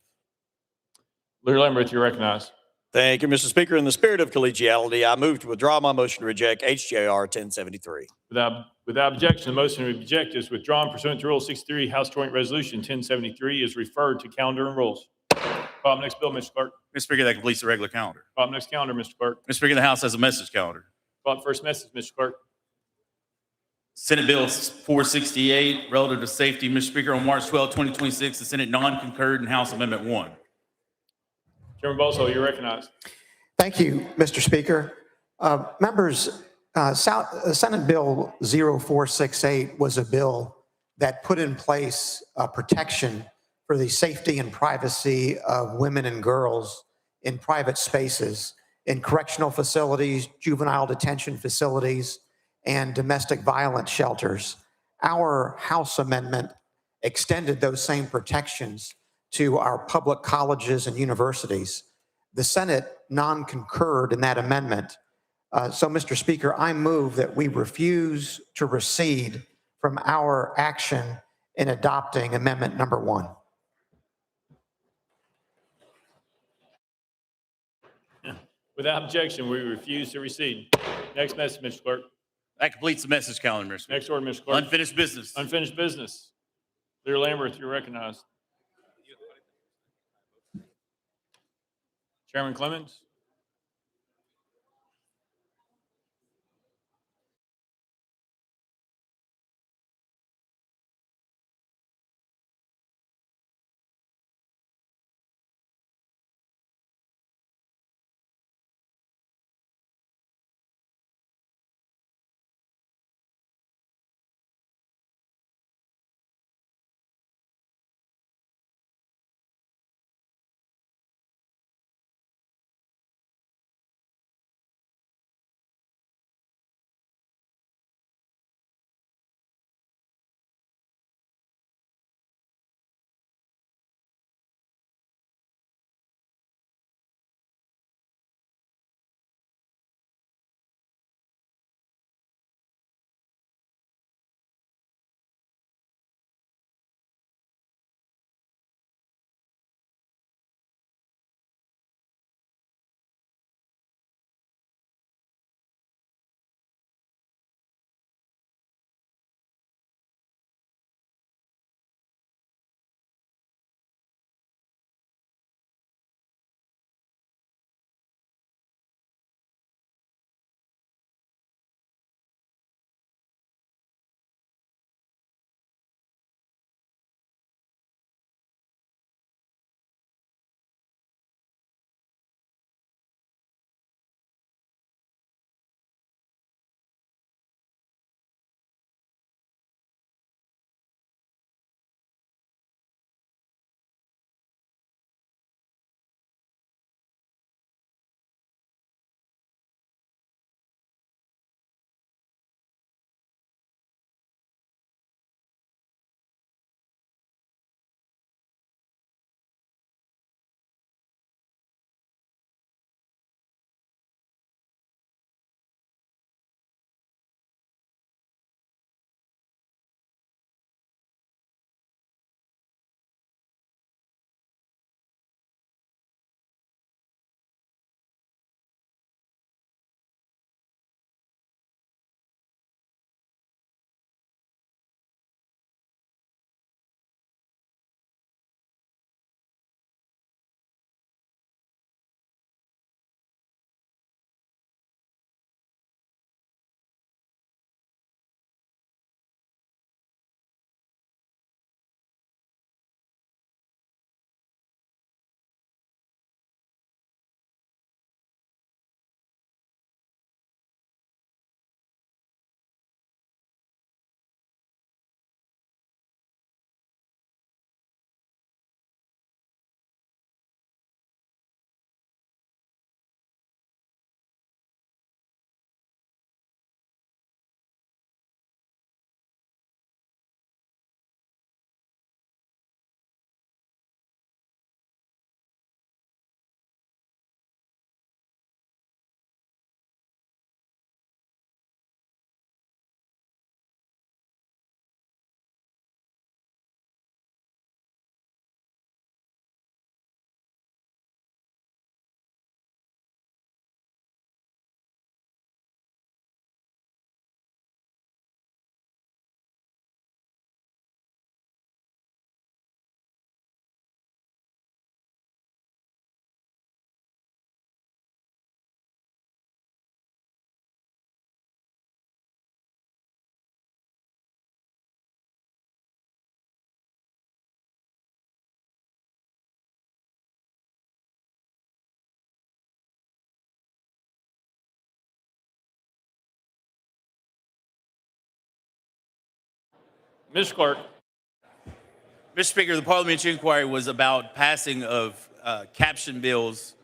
Leader Lamberth, you're recognized. Thank you, Mr. Speaker. In the spirit of collegiality, I move to withdraw my motion to reject HJR 1073. Without objection, the motion to reject is withdrawn pursuant to Rule 63. House Joint Resolution 1073 is referred to calendar and rules. Call up next bill, Mr. Clerk. Mr. Speaker, that completes the regular calendar. Call up next calendar, Mr. Clerk. Mr. Speaker, the House has a message calendar. Call up first message, Mr. Clerk. Senate Bill 468, relative to safety. Mr. Speaker, on March 12, 2026, the Senate non-concurred in House Amendment 1. Chairman Bosso, you're recognized. Thank you, Mr. Speaker. Members, Senate Bill 0468 was a bill that put in place protection for the safety and privacy of women and girls in private spaces, in correctional facilities, juvenile detention facilities, and domestic violence shelters. Our House amendment extended those same protections to our public colleges and universities. The Senate non-concurred in that amendment. So, Mr. Speaker, I move that we refuse to recede from our action in adopting Amendment Number 1. Without objection, we refuse to recede. Next message, Mr. Clerk. That completes the message calendar, Mr. Speaker. Next order, Mr. Clerk. Unfinished business. Unfinished business. Leader Lamberth, you're recognized. Chairman Clemens. Mr. Clerk. Mr. Speaker, the parliamentary inquiry was about passing of caption bills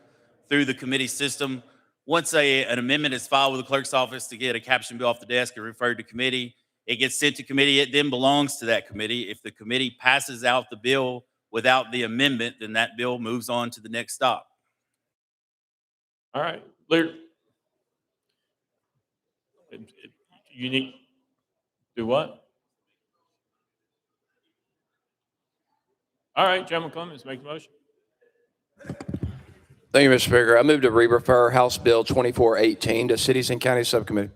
through the committee system. Once an amendment is filed with the clerk's office to get a caption bill off the desk and referred to committee, it gets sent to committee. It then belongs to that committee. If the committee passes out the bill without the amendment, then that bill moves on to the next stop. All right. Leader. You need, do what? All right, Chairman Clemens, make the motion. Thank you, Mr. Speaker. I move to re-refer House Bill 2418 to Cities and Counties Subcommittee.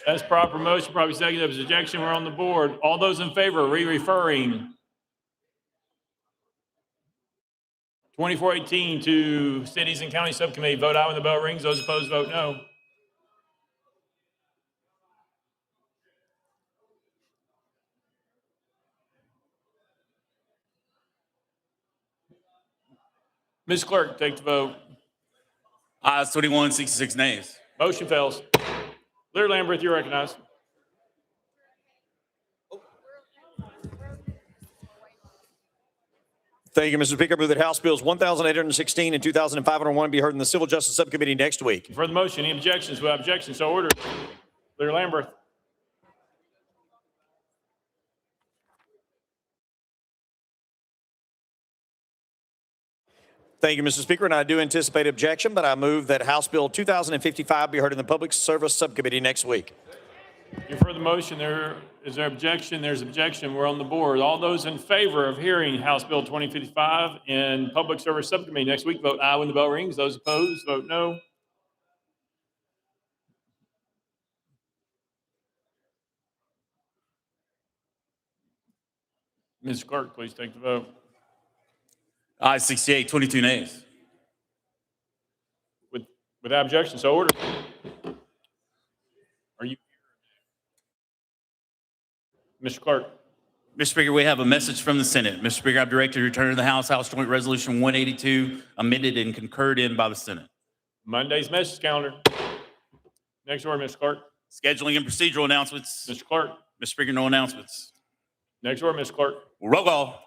That's proper motion, probably second. There was objection. We're on the board. All those in favor of re-referring 2418 to Cities and Counties Subcommittee, vote aye when the bell rings. Those opposed, vote no. Ms. Clerk, take the vote. Ayes 21, 66 nays. Motion fails. Leader Lambert, you're recognized. Thank you, Mr. Speaker. I move that House Bills 1,816 and 2,501 be heard in the Civil Justice Subcommittee next week. For the motion, any objections? Without objection, so ordered. Leader Lambert. Thank you, Mr. Speaker, and I do anticipate objection, but I move that House Bill 2055 be heard in the Public Service Subcommittee next week. You've heard the motion. Is there objection? There's objection. We're on the board. All those in favor of hearing House Bill 2055 in Public Service Subcommittee next week, vote aye when the bell rings. Those opposed, vote no. Ms. Clerk, please take the vote. Ayes 68, 22 nays. Without objection, so ordered. Are you, Mr. Clerk? Mr. Speaker, we have a message from the Senate. Mr. Speaker, I've directed to return to the House Joint Resolution 182, amended and concurred in by the Senate. Monday's message calendar. Next order, Mr. Clerk. Scheduling and procedural announcements. Mr. Clerk. Mr. Speaker, no announcements. Next order, Mr. Clerk. Roll call.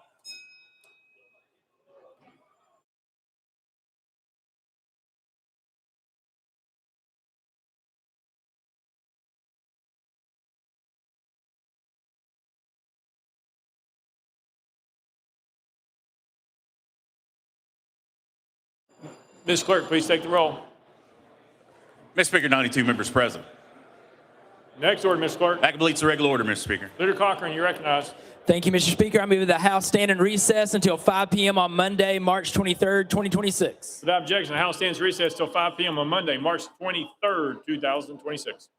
Ms. Clerk, please take the roll. Mr. Speaker, 92 members present. Next order, Ms. Clerk. That completes the regular order, Mr. Speaker. Leader Cochran, you're recognized. Thank you, Mr. Speaker. I move that the House stand in recess until 5 p.m. on Monday, March 23rd, 2026. Without objection, the House stands recessed till 5 p.m. on Monday, March 23rd, 2026.